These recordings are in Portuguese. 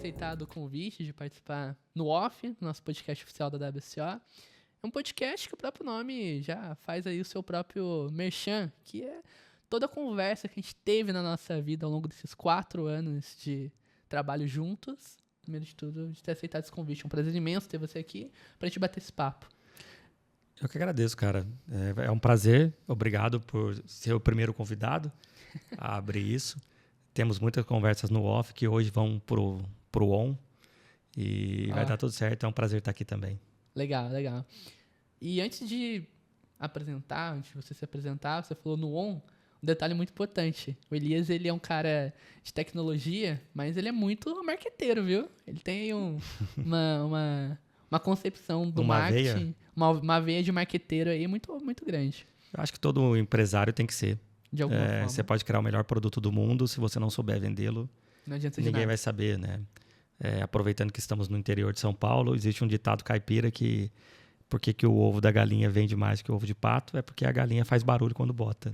aceitado o convite de participar no Off, nosso podcast oficial da WSO. É um podcast que o próprio nome já faz aí o seu próprio merchan, que é toda a conversa que a gente teve na nossa vida ao longo desses 4 anos de trabalho juntos. Primeiro de tudo, de ter aceitado esse convite. É um prazer imenso ter você aqui pra gente bater esse papo. Eu que agradeço, cara. É um prazer. Obrigado por ser o primeiro convidado a abrir isso. Temos muitas conversas no off que hoje vão pro on. E vai dar tudo certo. É um prazer estar aqui também. Legal, legal. E antes de apresentar, antes de você se apresentar, você falou no on, um detalhe muito importante. O Elias, ele é um cara de tecnologia, mas ele é muito marqueteiro, viu? Ele tem uma concepção do marketing, uma veia de marqueteiro aí muito, muito grande. Eu acho que todo empresário tem que ser. De alguma forma. Você pode criar o melhor produto do mundo, se você não souber vendê-lo, Não adianta de ninguém nada. vai saber, né? Aproveitando que estamos no interior de São Paulo, existe um ditado caipira que por que o ovo da galinha vende mais que o ovo de pato? É porque a galinha faz barulho quando bota.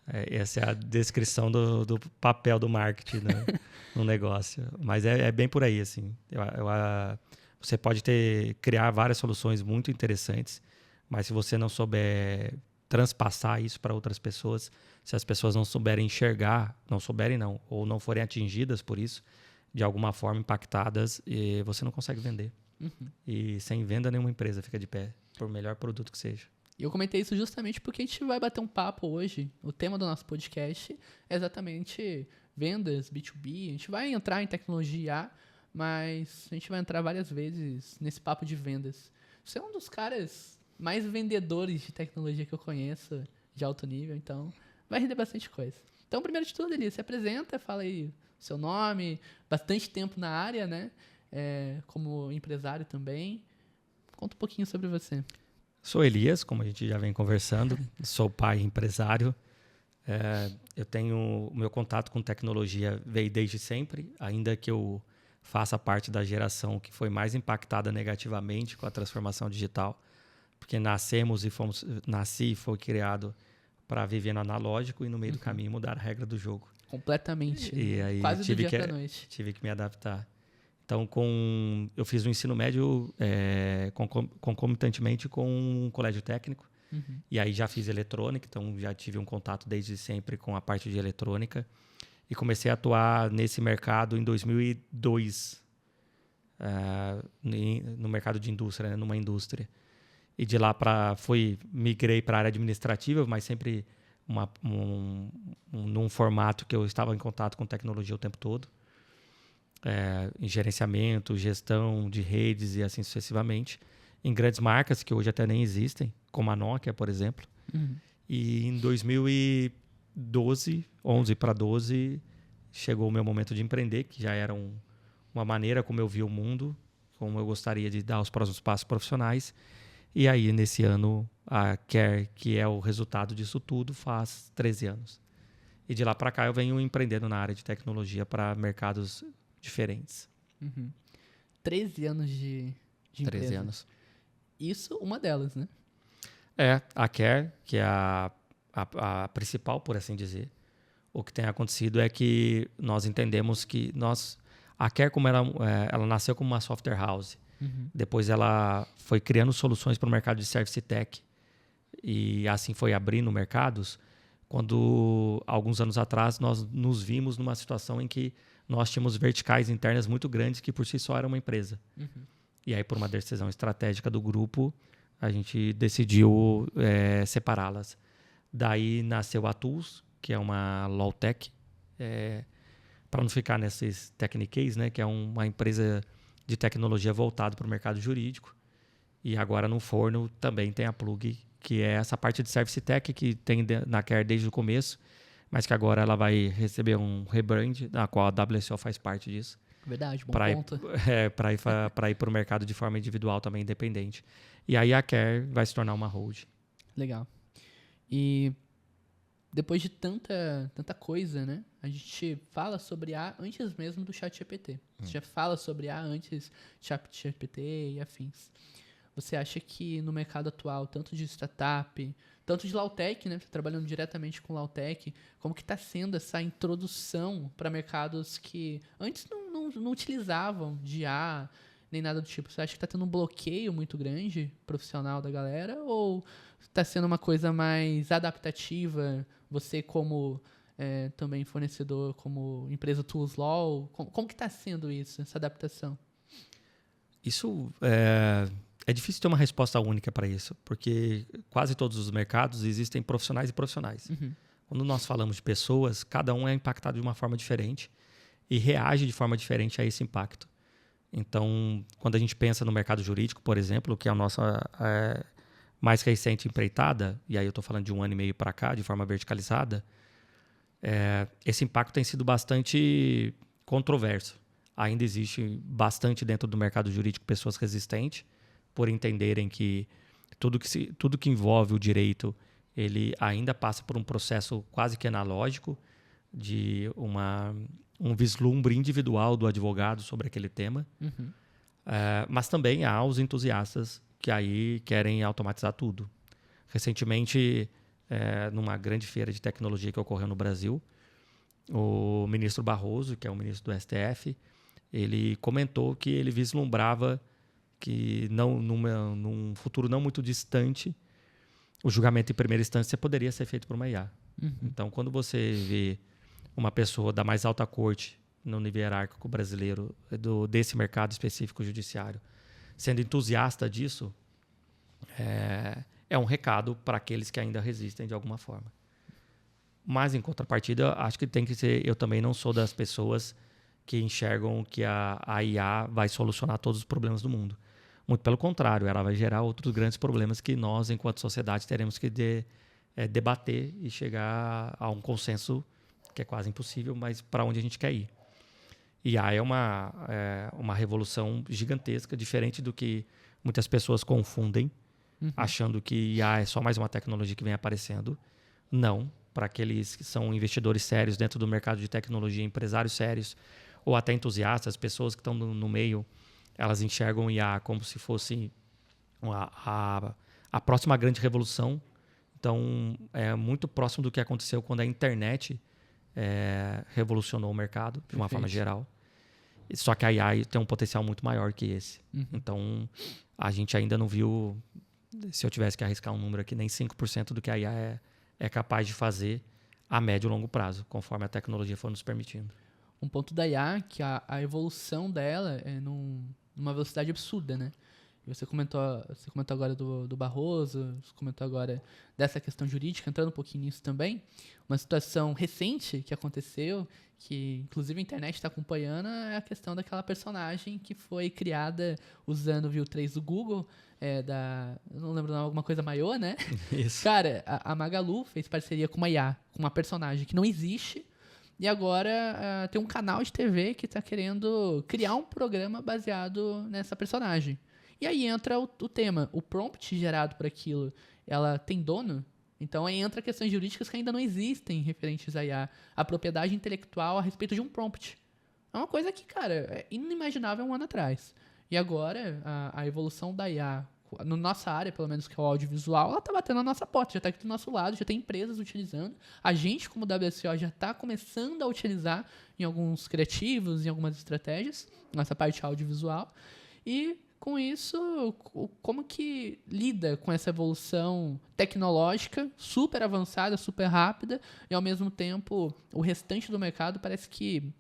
Essa é a descrição do papel do marketing no negócio. Mas é bem por aí, assim. Você pode criar várias soluções muito interessantes, mas se você não souber transpassar isso para outras pessoas, se as pessoas não souberem enxergar, ou não forem atingidas por isso, de alguma forma impactadas, você não consegue vender. Uhum. E sem venda, nenhuma empresa fica de pé, por melhor produto que seja. E eu comentei isso justamente porque a gente vai bater um papo hoje. O tema do nosso podcast é exatamente vendas, B2B. A gente vai entrar em tecnologia, mas a gente vai entrar várias vezes nesse papo de vendas. Você é um dos caras mais vendedores de tecnologia que eu conheço, de alto nível, então vai render bastante coisa. Então, primeiro de tudo, Elias, se apresenta, fala aí o seu nome, bastante tempo na área, né? Como empresário também. Conta um pouquinho sobre você. Sou Elias, como a gente já vem conversando, sou pai e empresário. Eu tenho o meu contato com tecnologia veio desde sempre, ainda que eu faça parte da geração que foi mais impactada negativamente com a transformação digital, porque nasci e foi criado para viver no analógico e no meio do caminho mudar a regra do jogo. Completamente. E aí quase do dia pra noite. Tive que me adaptar. Então, eu fiz o ensino médio concomitantemente com um colégio técnico. Uhum. E aí já fiz eletrônica, então já tive um contato desde sempre com a parte de eletrônica. E comecei a atuar nesse mercado em 2002, no mercado de indústria, né, numa indústria. E de lá migrei para a área administrativa, mas sempre num formato que eu estava em contato com tecnologia o tempo todo. Em gerenciamento, gestão de redes e assim sucessivamente. Em grandes marcas que hoje até nem existem, como a Nokia, por exemplo. Uhum. E em 2012, 11 para 12, chegou o meu momento de empreender, que já era uma maneira como eu via o mundo, como eu gostaria de dar os próximos passos profissionais. E aí, nesse ano, a Care, que é o resultado disso tudo, faz 13 anos. E de lá para cá eu venho empreendendo na área de tecnologia para mercados diferentes. Uhum. 13 anos de 13 empresa. anos. Isso, uma delas, né? A Care, que é a principal, por assim dizer. O que tem acontecido é que nós entendemos que a Care, como ela nasceu como uma software house. Uhum. Depois ela foi criando soluções para o mercado de service tech. E assim foi abrindo mercados. Quando, alguns anos atrás, nós nos vimos numa situação em que nós tínhamos verticais internas muito grandes que por si só era uma empresa. Uhum. E aí, por uma decisão estratégica do grupo, a gente decidiu separá-las. Daí nasceu a Tools, que é uma low tech, para não ficar nesses techniques, né, que é uma empresa de tecnologia voltada para o mercado jurídico. E agora no forno também tem a Plug, que é essa parte de service tech que tem na Care desde o começo, mas que agora ela vai receber um rebrand, na qual a WSO faz parte disso. Verdade, bom ponto. Para ir para o mercado de forma individual também, independente. E aí a Care vai se tornar uma hold. Legal. E depois de tanta coisa, né? A gente fala sobre A antes mesmo do ChatGPT. Você já fala sobre A antes do ChatGPT e afins. Você acha que no mercado atual, tanto de startup, tanto de Lautech, né? Você trabalhando diretamente com Lautech, como que está sendo essa introdução para mercados que antes não utilizavam de IA, nem nada do tipo. Você acha que está tendo um bloqueio muito grande profissional da galera? Ou está sendo uma coisa mais adaptativa? Você como também fornecedor, como empresa Tools Law, como que está sendo isso, essa adaptação? Isso é difícil ter uma resposta única para isso, porque quase todos os mercados existem profissionais e profissionais. Uhum. Quando nós falamos de pessoas, cada um é impactado de uma forma diferente e reage de forma diferente a esse impacto. Então, quando a gente pensa no mercado jurídico, por exemplo, que é a nossa mais recente empreitada, e aí eu estou falando de 1 ano e meio para cá, de forma verticalizada, esse impacto tem sido bastante controverso. Ainda existe bastante dentro do mercado jurídico pessoas resistentes por entenderem que tudo que envolve o direito, ele ainda passa por um processo quase que analógico de um vislumbre individual do advogado sobre aquele tema. Uhum. Mas também há os entusiastas que aí querem automatizar tudo. Recentemente, numa grande feira de tecnologia que ocorreu no Brasil, o ministro Barroso, que é o ministro do STF, ele comentou que ele vislumbrava que num futuro não muito distante, o julgamento em primeira instância poderia ser feito por uma IA. Uhum. Então, quando você vê uma pessoa da mais alta corte no nível hierárquico brasileiro, desse mercado específico judiciário, sendo entusiasta disso, é um recado para aqueles que ainda resistem de alguma forma. Mas, em contrapartida, acho que tem que ser... Eu também não sou das pessoas que enxergam que a IA vai solucionar todos os problemas do mundo. Muito pelo contrário, ela vai gerar outros grandes problemas que nós, enquanto sociedade, teremos que debater e chegar a um consenso que é quase impossível, mas para onde a gente quer ir. IA é uma revolução gigantesca, diferente do que muitas pessoas confundem, achando que IA é só mais uma tecnologia que vem aparecendo. Não, para aqueles que são investidores sérios dentro do mercado de tecnologia, empresários sérios, ou até entusiastas, pessoas que estão no meio, elas enxergam IA como se fosse a próxima grande revolução. Então, é muito próximo do que aconteceu quando a internet revolucionou o mercado, de uma forma geral. Só que a IA tem um potencial muito maior que esse. Uhum. Então, a gente ainda não viu, se eu tivesse que arriscar um número aqui, nem 5% do que a IA é capaz de fazer a médio e longo prazo, conforme a tecnologia for nos permitindo. Um ponto da IA que a evolução dela é numa velocidade absurda, né? Você comentou agora do Barroso, você comentou agora dessa questão jurídica, entrando um pouquinho nisso também. Uma situação recente que aconteceu, que inclusive a internet está acompanhando, é a questão daquela personagem que foi criada usando o View 3 do Google, eu não lembro, alguma coisa maior, né? Isso. Cara, a Magalu fez parceria com uma IA, com uma personagem que não existe, e agora tem um canal de TV que está querendo criar um programa baseado nessa personagem. E aí entra o tema, o prompt gerado por aquilo, ela tem dono? Então aí entra questões jurídicas que ainda não existem referentes à IA. A propriedade intelectual a respeito de um prompt. É uma coisa que, cara, é inimaginável 1 ano atrás. E agora, a evolução da IA, na nossa área, pelo menos, que é o audiovisual, ela tá batendo na nossa porta, já tá aqui do nosso lado, já tem empresas utilizando. A gente, como WSO, já tá começando a utilizar em alguns criativos, em algumas estratégias, nessa parte audiovisual. E com isso, como que lida com essa evolução tecnológica super avançada, super rápida, e ao mesmo tempo o restante do mercado parece que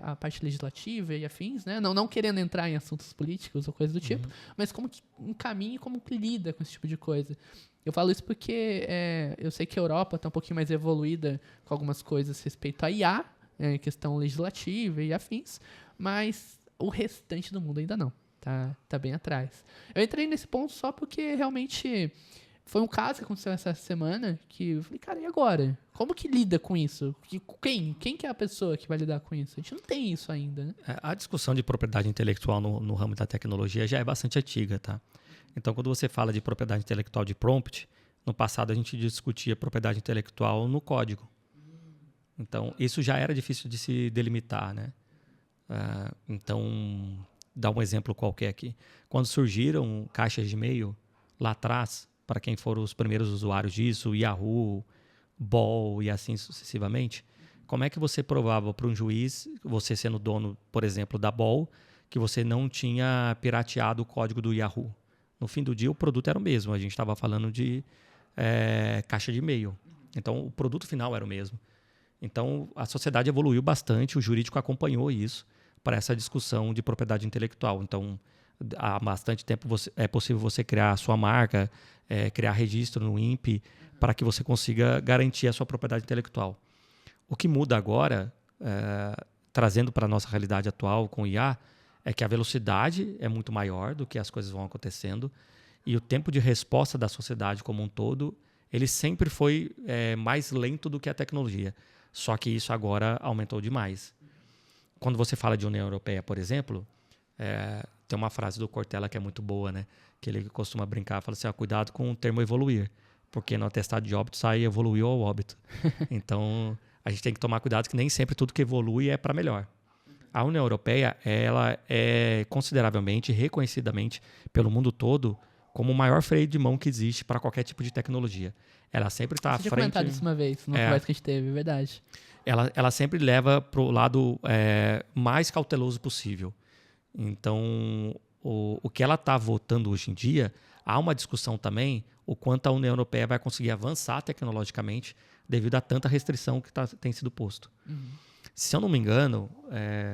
a parte legislativa e afins, né? Não querendo entrar em assuntos políticos ou coisa do tipo, mas como que encaminha e como que lida com esse tipo de coisa. Eu falo isso porque eu sei que a Europa está um pouquinho mais evoluída com algumas coisas respeito à IA, questão legislativa e afins, mas o restante do mundo ainda não. Tá bem atrás. Eu entrei nesse ponto só porque realmente foi um caso que aconteceu essa semana que eu falei, cara, e agora? Como que lida com isso? Quem que é a pessoa que vai lidar com isso? A gente não tem isso ainda, né? A discussão de propriedade intelectual no ramo da tecnologia já é bastante antiga, tá? Então, quando você fala de propriedade intelectual de prompt, no passado a gente discutia propriedade intelectual no código. Então, isso já era difícil de se delimitar, né? Então, dar um exemplo qualquer aqui. Quando surgiram caixas de e-mail lá atrás, para quem foram os primeiros usuários disso, Yahoo, Ball e assim sucessivamente, Como é que você provava para um juiz, você sendo dono, por exemplo, da Ball, que você não tinha pirateado o código do Yahoo? No fim do dia, o produto era o mesmo. A gente estava falando de caixa de e-mail. Então, o produto final era o mesmo. Então, a sociedade evoluiu bastante, o jurídico acompanhou isso para essa discussão de propriedade intelectual. Então, há bastante tempo é possível você criar a sua marca, criar registro no INPE, para que você consiga garantir a sua propriedade intelectual. O que muda agora, trazendo para a nossa realidade atual com o IA, é que a velocidade é muito maior do que as coisas vão acontecendo e o tempo de resposta da sociedade como um todo, ele sempre foi mais lento do que a tecnologia. Só que isso agora aumentou demais. Quando você fala de União Europeia, por exemplo, tem uma frase do Cortella que é muito boa, né? Que ele costuma brincar, fala assim, cuidado com o termo evoluir, porque no atestado de óbito sai evoluiu ao óbito. Então, a gente tem que tomar cuidado que nem sempre tudo que evolui é para melhor. A União Europeia, ela é consideravelmente, reconhecidamente pelo mundo todo, como o maior freio de mão que existe para qualquer tipo de tecnologia. Ela sempre está à frente... Você tinha comentado isso uma vez, numa conversa que a gente teve, é verdade. Ela sempre leva para o lado mais cauteloso possível. Então, o que ela está votando hoje em dia, há uma discussão também o quanto a União Europeia vai conseguir avançar tecnologicamente devido a tanta restrição que tem sido posto. Uhum. Se eu não me engano,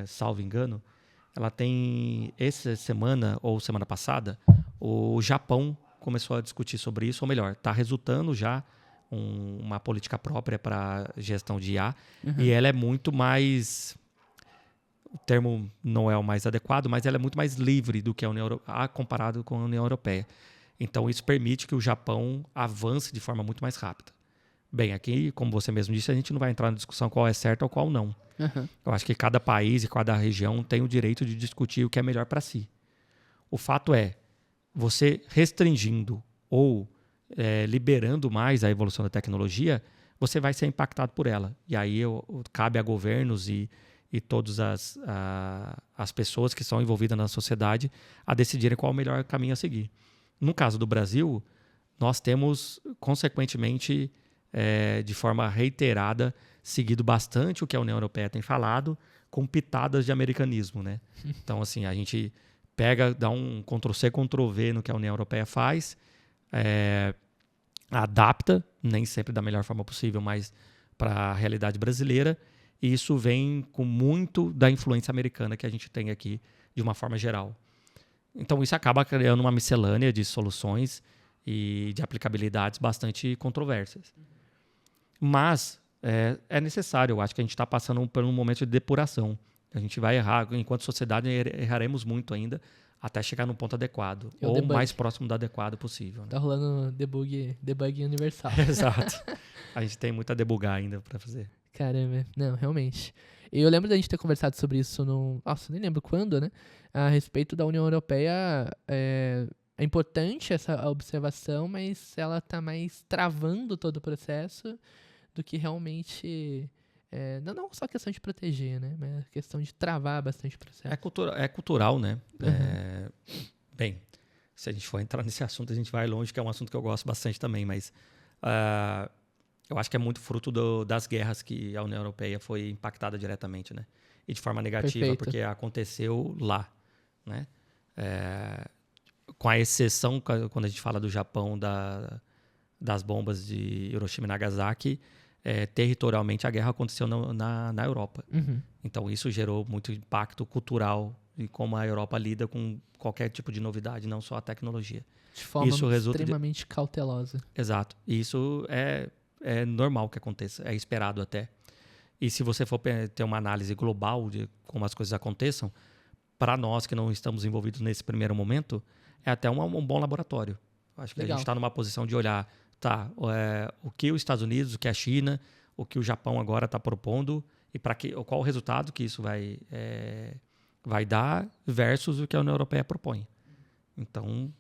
salvo engano, ela tem essa semana ou semana passada, o Japão começou a discutir sobre isso, ou melhor, está resultando já uma política própria para gestão de IA, e ela é muito mais... O termo não é o mais adequado, mas ela é muito mais livre do que a União Europeia, comparado com a União Europeia. Então, isso permite que o Japão avance de forma muito mais rápida. Bem, aqui, como você mesmo disse, a gente não vai entrar na discussão qual é certo ou qual não. Eu acho que cada país e cada região tem o direito de discutir o que é melhor para si. O fato é, você restringindo ou liberando mais a evolução da tecnologia, você vai ser impactado por ela. E aí cabe a governos e todas as pessoas que são envolvidas na sociedade a decidirem qual é o melhor caminho a seguir. No caso do Brasil, nós temos, consequentemente, de forma reiterada, seguido bastante o que a União Europeia tem falado, com pitadas de americanismo, né? Então, assim, a gente dá um Ctrl-C, Ctrl-V no que a União Europeia faz, adapta, nem sempre da melhor forma possível, mas para a realidade brasileira, e isso vem com muito da influência americana que a gente tem aqui, de uma forma geral. Então, isso acaba criando uma miscelânea de soluções e de aplicabilidades bastante controversas. Mas é necessário, eu acho que a gente está passando por um momento de depuração. A gente vai errar, enquanto sociedade erraremos muito ainda, até chegar no ponto adequado, ou o mais próximo do adequado possível. Né? Tá rolando debug universal. Exato. A gente tem muito a debugar ainda para fazer. Caramba, não, realmente. Eu lembro da gente ter conversado sobre isso Nossa, nem lembro quando, né? A respeito da União Europeia. É importante essa observação, mas ela tá mais travando todo o processo do que realmente... não só questão de proteger, né? Mas questão de travar bastante o processo. É cultural, né? Bem, se a gente for entrar nesse assunto, a gente vai longe, que é um assunto que eu gosto bastante também, mas... eu acho que é muito fruto das guerras que a União Europeia foi impactada diretamente, né? E de forma negativa, Perfeito. Porque aconteceu lá, né? Com a exceção, quando a gente fala do Japão, das bombas de Hiroshima e Nagasaki, territorialmente a guerra aconteceu na Europa. Então isso gerou muito impacto cultural e como a Europa lida com qualquer tipo de novidade, não só a tecnologia. De forma extremamente cautelosa. Exato. E isso é normal que aconteça, é esperado até. E se você for ter uma análise global de como as coisas aconteçam, para nós que não estamos envolvidos nesse primeiro momento, é até um bom laboratório. Acho que Legal. A gente está numa posição de olhar o que os Estados Unidos, o que a China, o que o Japão agora está propondo e qual o resultado que isso vai dar versus o que a União Europeia propõe. Então,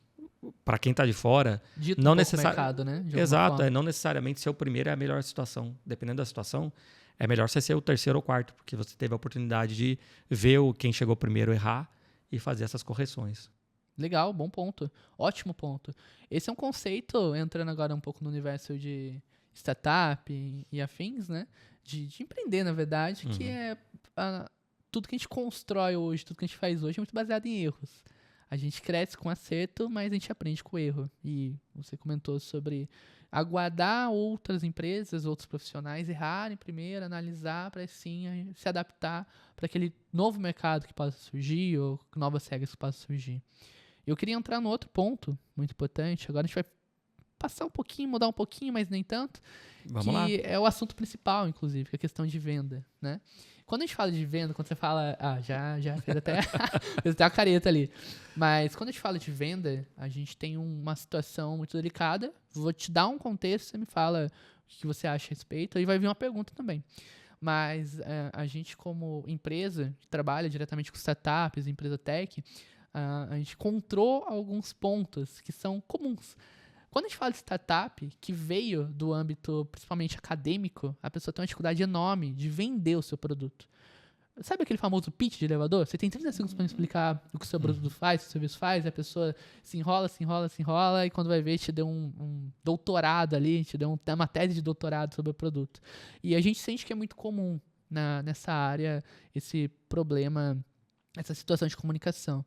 para quem está de fora, não necessariamente, né? Exato, não necessariamente ser o primeiro é a melhor situação. Dependendo da situação, é melhor você ser o terceiro ou quarto, porque você teve a oportunidade de ver quem chegou primeiro errar e fazer essas correções. Legal, bom ponto. Ótimo ponto. Esse é um conceito, entrando agora um pouco no universo de startup e afins, né? De empreender, na verdade, que Uhum. é tudo que a gente constrói hoje, tudo que a gente faz hoje é muito baseado em erros. A gente cresce com acerto, mas a gente aprende com o erro. E você comentou sobre aguardar outras empresas, outros profissionais errarem primeiro, analisar para sim se adaptar para aquele novo mercado que possa surgir ou novas regras que possam surgir. Eu queria entrar no outro ponto muito importante. Agora a gente vai passar um pouquinho, mudar um pouquinho, mas nem tanto, Vamos lá. que é o assunto principal, inclusive, que é a questão de venda, né? Quando a gente fala de venda, quando você fala... já fez até, fez até a careta ali. Mas quando a gente fala de venda, a gente tem uma situação muito delicada. Vou te dar um contexto, você me fala o que você acha a respeito, aí vai vir uma pergunta também. Mas a gente, como empresa, que trabalha diretamente com startups, empresa tech, a gente encontrou alguns pontos que são comuns. Quando a gente fala de startup, que veio do âmbito principalmente acadêmico, a pessoa tem uma dificuldade enorme de vender o seu produto. Sabe aquele famoso pitch de elevador? Você tem 30 segundos para explicar o que o seu produto faz, o que o serviço faz, e a pessoa se enrola, e quando vai ver, te deu um doutorado ali, te deu uma tese de doutorado sobre o produto. E a gente sente que é muito comum nessa área esse problema, essa situação de comunicação.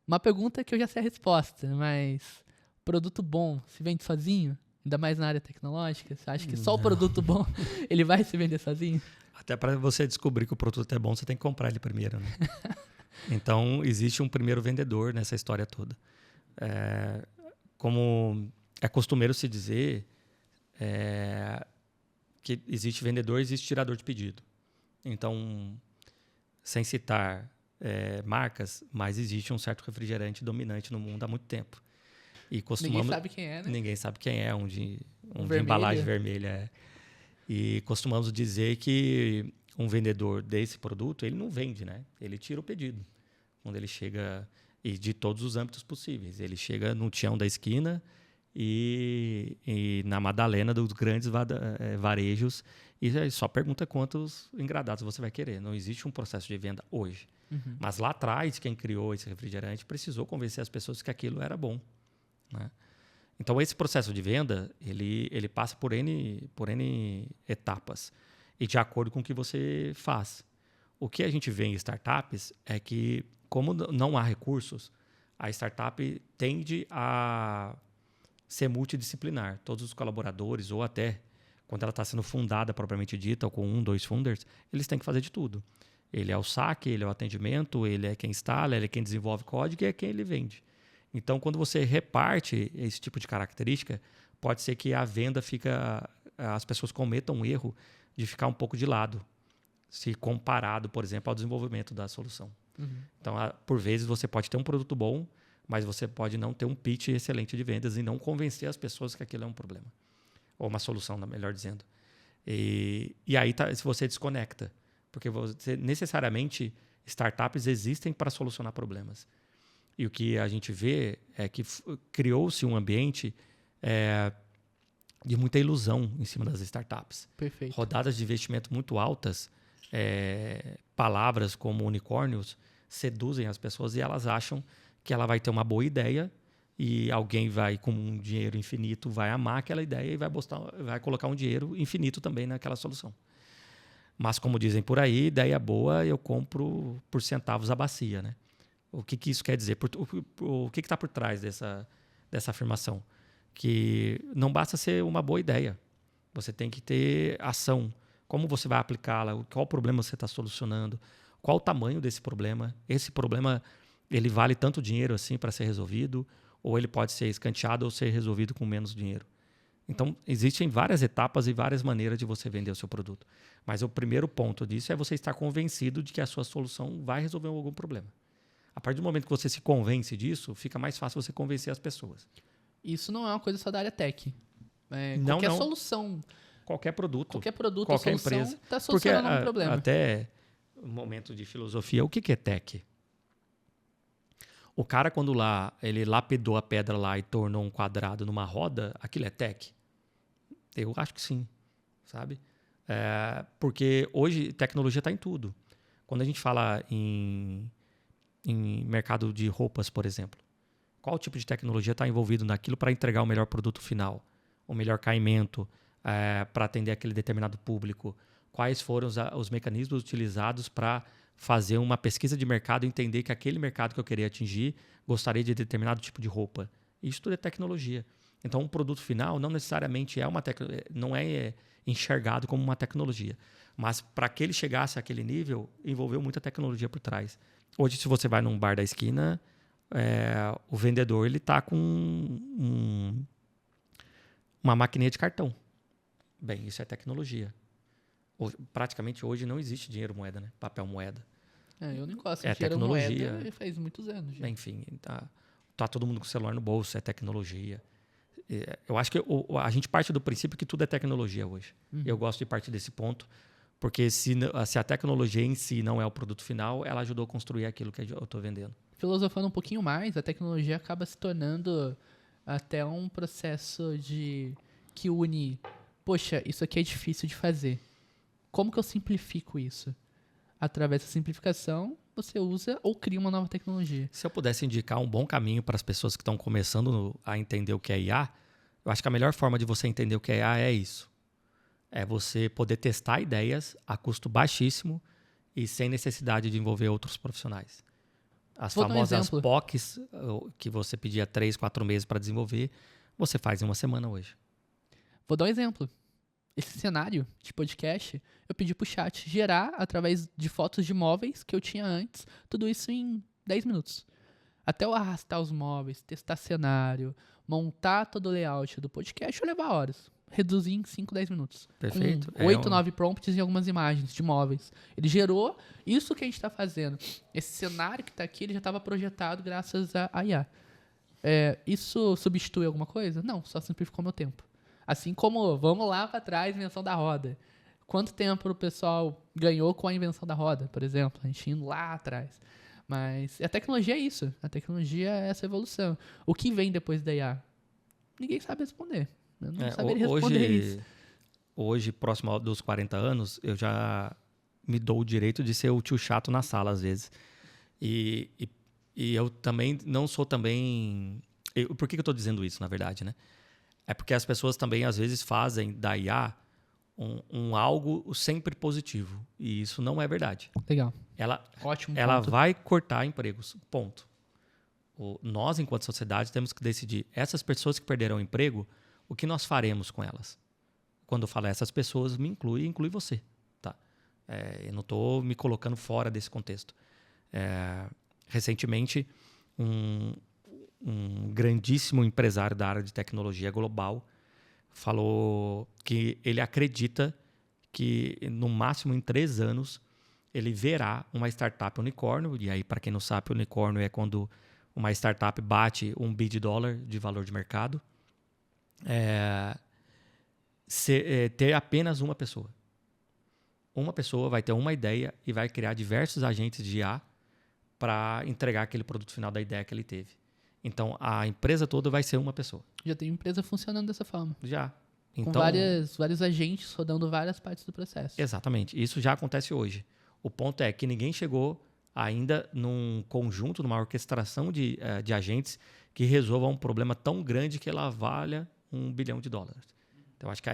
Uma pergunta que eu já sei a resposta, mas produto bom se vende sozinho? Ainda mais na área tecnológica? Você acha que só o produto bom ele vai se vender sozinho? Até para você descobrir que o produto é bom, você tem que comprar ele primeiro, né? Então, existe um primeiro vendedor nessa história toda. Como é costumeiro se dizer, que existe vendedor, existe tirador de pedido. Então, sem citar marcas, mas existe um certo refrigerante dominante no mundo há muito tempo. E Ninguém sabe quem é, né? Ninguém sabe quem é, um de vermelho. embalagem vermelha. E costumamos dizer que um vendedor desse produto, ele não vende, né? Ele tira o pedido. Quando ele chega, e de todos os âmbitos possíveis. Ele chega no tião da esquina e na Madalena dos grandes varejos e só pergunta quantos engradados você vai querer. Não existe um processo de venda hoje. Uhum. Mas lá atrás, quem criou esse refrigerante precisou convencer as pessoas que aquilo era bom, né? Então, esse processo de venda, ele passa por N etapas e de acordo com o que você faz. O que a gente vê em startups é que, como não há recursos, a startup tende a ser multidisciplinar. Todos os colaboradores, ou até quando ela está sendo fundada, propriamente dita, ou com 1, 2 founders, eles têm que fazer de tudo. Ele é o saque, ele é o atendimento, ele é quem instala, ele é quem desenvolve código e é quem ele vende. Então, quando você reparte esse tipo de característica, pode ser que a venda as pessoas cometam um erro de ficar um pouco de lado, se comparado, por exemplo, ao desenvolvimento da solução. Uhum. Então, por vezes, você pode ter um produto bom, mas você pode não ter um pitch excelente de vendas e não convencer as pessoas que aquilo é um problema. Ou uma solução, melhor dizendo. E aí se você desconecta. Porque necessariamente, startups existem para solucionar problemas. E o que a gente vê é que criou-se um ambiente de muita ilusão em cima das startups. Perfeito. Rodadas de investimento muito altas, palavras como unicórnios seduzem as pessoas e elas acham que ela vai ter uma boa ideia e alguém vai, com um dinheiro infinito, vai amar aquela ideia e vai colocar um dinheiro infinito também naquela solução. Mas, como dizem por aí, ideia boa eu compro por centavos a bacia, né? O que isso quer dizer? O que está por trás dessa afirmação? Que não basta ser uma boa ideia. Você tem que ter ação. Como você vai aplicá-la? Qual problema você está solucionando? Qual o tamanho desse problema? Esse problema ele vale tanto dinheiro assim para ser resolvido? Ou ele pode ser escanteado ou ser resolvido com menos dinheiro? Então, existem várias etapas e várias maneiras de você vender o seu produto. Mas o primeiro ponto disso é você estar convencido de que a sua solução vai resolver algum problema. A partir do momento que você se convence disso, fica mais fácil você convencer as pessoas. Isso não é uma coisa só da área tech. Não. Solução. Qualquer produto. Qualquer empresa. Está solucionando um problema. Até um momento de filosofia, o que é tech? O cara, quando ele lapidou a pedra lá e tornou um quadrado numa roda, aquilo é tech? Eu acho que sim, sabe? Porque hoje tecnologia está em tudo. Quando a gente fala em mercado de roupas, por exemplo, qual tipo de tecnologia está envolvido naquilo para entregar o melhor produto final? O melhor caimento, para atender aquele determinado público, quais foram os mecanismos utilizados para fazer uma pesquisa de mercado e entender que aquele mercado que eu queria atingir gostaria de determinado tipo de roupa. Isso tudo é tecnologia. Então, um produto final não necessariamente não é enxergado como uma tecnologia. Mas para que ele chegasse àquele nível, envolveu muita tecnologia por trás. Hoje, se você vai num bar da esquina, o vendedor está com uma maquininha de cartão. Bem, isso é tecnologia. Praticamente hoje não existe dinheiro moeda, né? Papel moeda. Eu não gosto É de dinheiro tecnologia. moeda faz muitos anos já. Enfim, tá todo mundo com o celular no bolso, é tecnologia. Eu acho que a gente parte do princípio que tudo é tecnologia hoje. Eu gosto de partir desse ponto, porque se a tecnologia em si não é o produto final, ela ajudou a construir aquilo que eu estou vendendo. Filosofando um pouquinho mais, a tecnologia acaba se tornando até um processo que une, poxa, isso aqui é difícil de fazer. Como que eu simplifico isso? Através da simplificação, você usa ou cria uma nova tecnologia. Se eu pudesse indicar um bom caminho para as pessoas que estão começando a entender o que é IA, eu acho que a melhor forma de você entender o que é IA é isso. É você poder testar ideias a custo baixíssimo e sem necessidade de envolver outros profissionais. As famosas POCs, que você pedia 3, 4 meses para desenvolver, você faz em uma semana hoje. Vou dar um exemplo. Esse cenário de podcast, eu pedi pro chat gerar, através de fotos de móveis que eu tinha antes, tudo isso em 10 minutos. Até eu arrastar os móveis, testar cenário, montar todo o layout do podcast, eu levar horas. Reduzir em 5, 10 minutos. Perfeito. Com 8, 9 prompts e algumas imagens de móveis. Ele gerou isso que a gente está fazendo. Esse cenário que está aqui, ele já estava projetado graças a IA. Isso substitui alguma coisa? Não, só simplificou meu tempo. Assim como, vamos lá para trás, invenção da roda. Quanto tempo o pessoal ganhou com a invenção da roda, por exemplo? A gente indo lá atrás. Mas a tecnologia é isso. A tecnologia é essa evolução. O que vem depois da IA? Ninguém sabe responder. Eu não saberia responder isso. Hoje, próximo dos 40 anos, eu já me dou o direito de ser o tio chato na sala, às vezes. E eu também não sou também... Por que eu estou dizendo isso, na verdade, né? É porque as pessoas também, às vezes, fazem da IA um algo sempre positivo. E isso não é verdade. Legal. Ótimo ponto. Ela vai cortar empregos. Ponto. Nós, enquanto sociedade, temos que decidir. Essas pessoas que perderam o emprego, o que nós faremos com elas? Quando eu falo essas pessoas, me inclui você. Tá? Eu não estou me colocando fora desse contexto. Recentemente, um grandíssimo empresário da área de tecnologia global falou que ele acredita que no máximo em 3 anos ele verá uma startup unicórnio. E aí, para quem não sabe, unicórnio é quando uma startup bate $1 bilhão de valor de mercado. Ter apenas uma pessoa. Uma pessoa vai ter uma ideia e vai criar diversos agentes de IA para entregar aquele produto final da ideia que ele teve. Então, a empresa toda vai ser uma pessoa. Já tem empresa funcionando dessa forma. Já. Então, com vários agentes rodando várias partes do processo. Exatamente. Isso já acontece hoje. O ponto é que ninguém chegou ainda num conjunto, numa orquestração de agentes que resolvam um problema tão grande que ela valha $1 bilhão. Então, acho que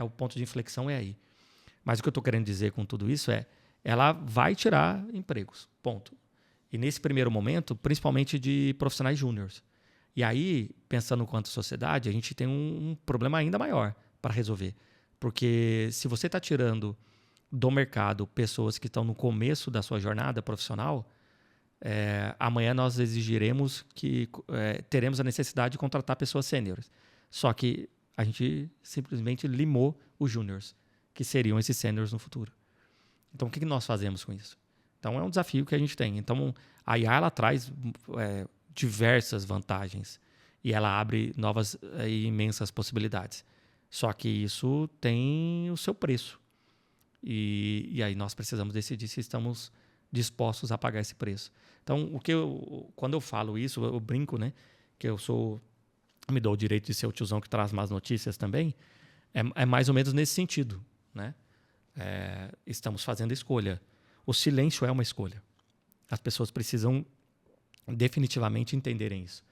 o ponto de inflexão é aí. Mas o que eu estou querendo dizer com tudo isso ela vai tirar empregos. Ponto. E nesse primeiro momento, principalmente de profissionais júniores. E aí, pensando quanto sociedade, a gente tem um problema ainda maior para resolver. Porque se você está tirando do mercado pessoas que estão no começo da sua jornada profissional, amanhã nós exigiremos que teremos a necessidade de contratar pessoas sêniores. Só que a gente simplesmente limou os júniores, que seriam esses sêniores no futuro. Então, o que nós fazemos com isso? Então, é um desafio que a gente tem. Então, a IA ela traz diversas vantagens e ela abre novas e imensas possibilidades. Só que isso tem o seu preço. E aí nós precisamos decidir se estamos dispostos a pagar esse preço. Então, quando eu falo isso, eu brinco, né? Que me dou o direito de ser o tiozão que traz más notícias também. É mais ou menos nesse sentido, né? Estamos fazendo escolha. O silêncio é uma escolha. As pessoas precisam definitivamente entenderem isso.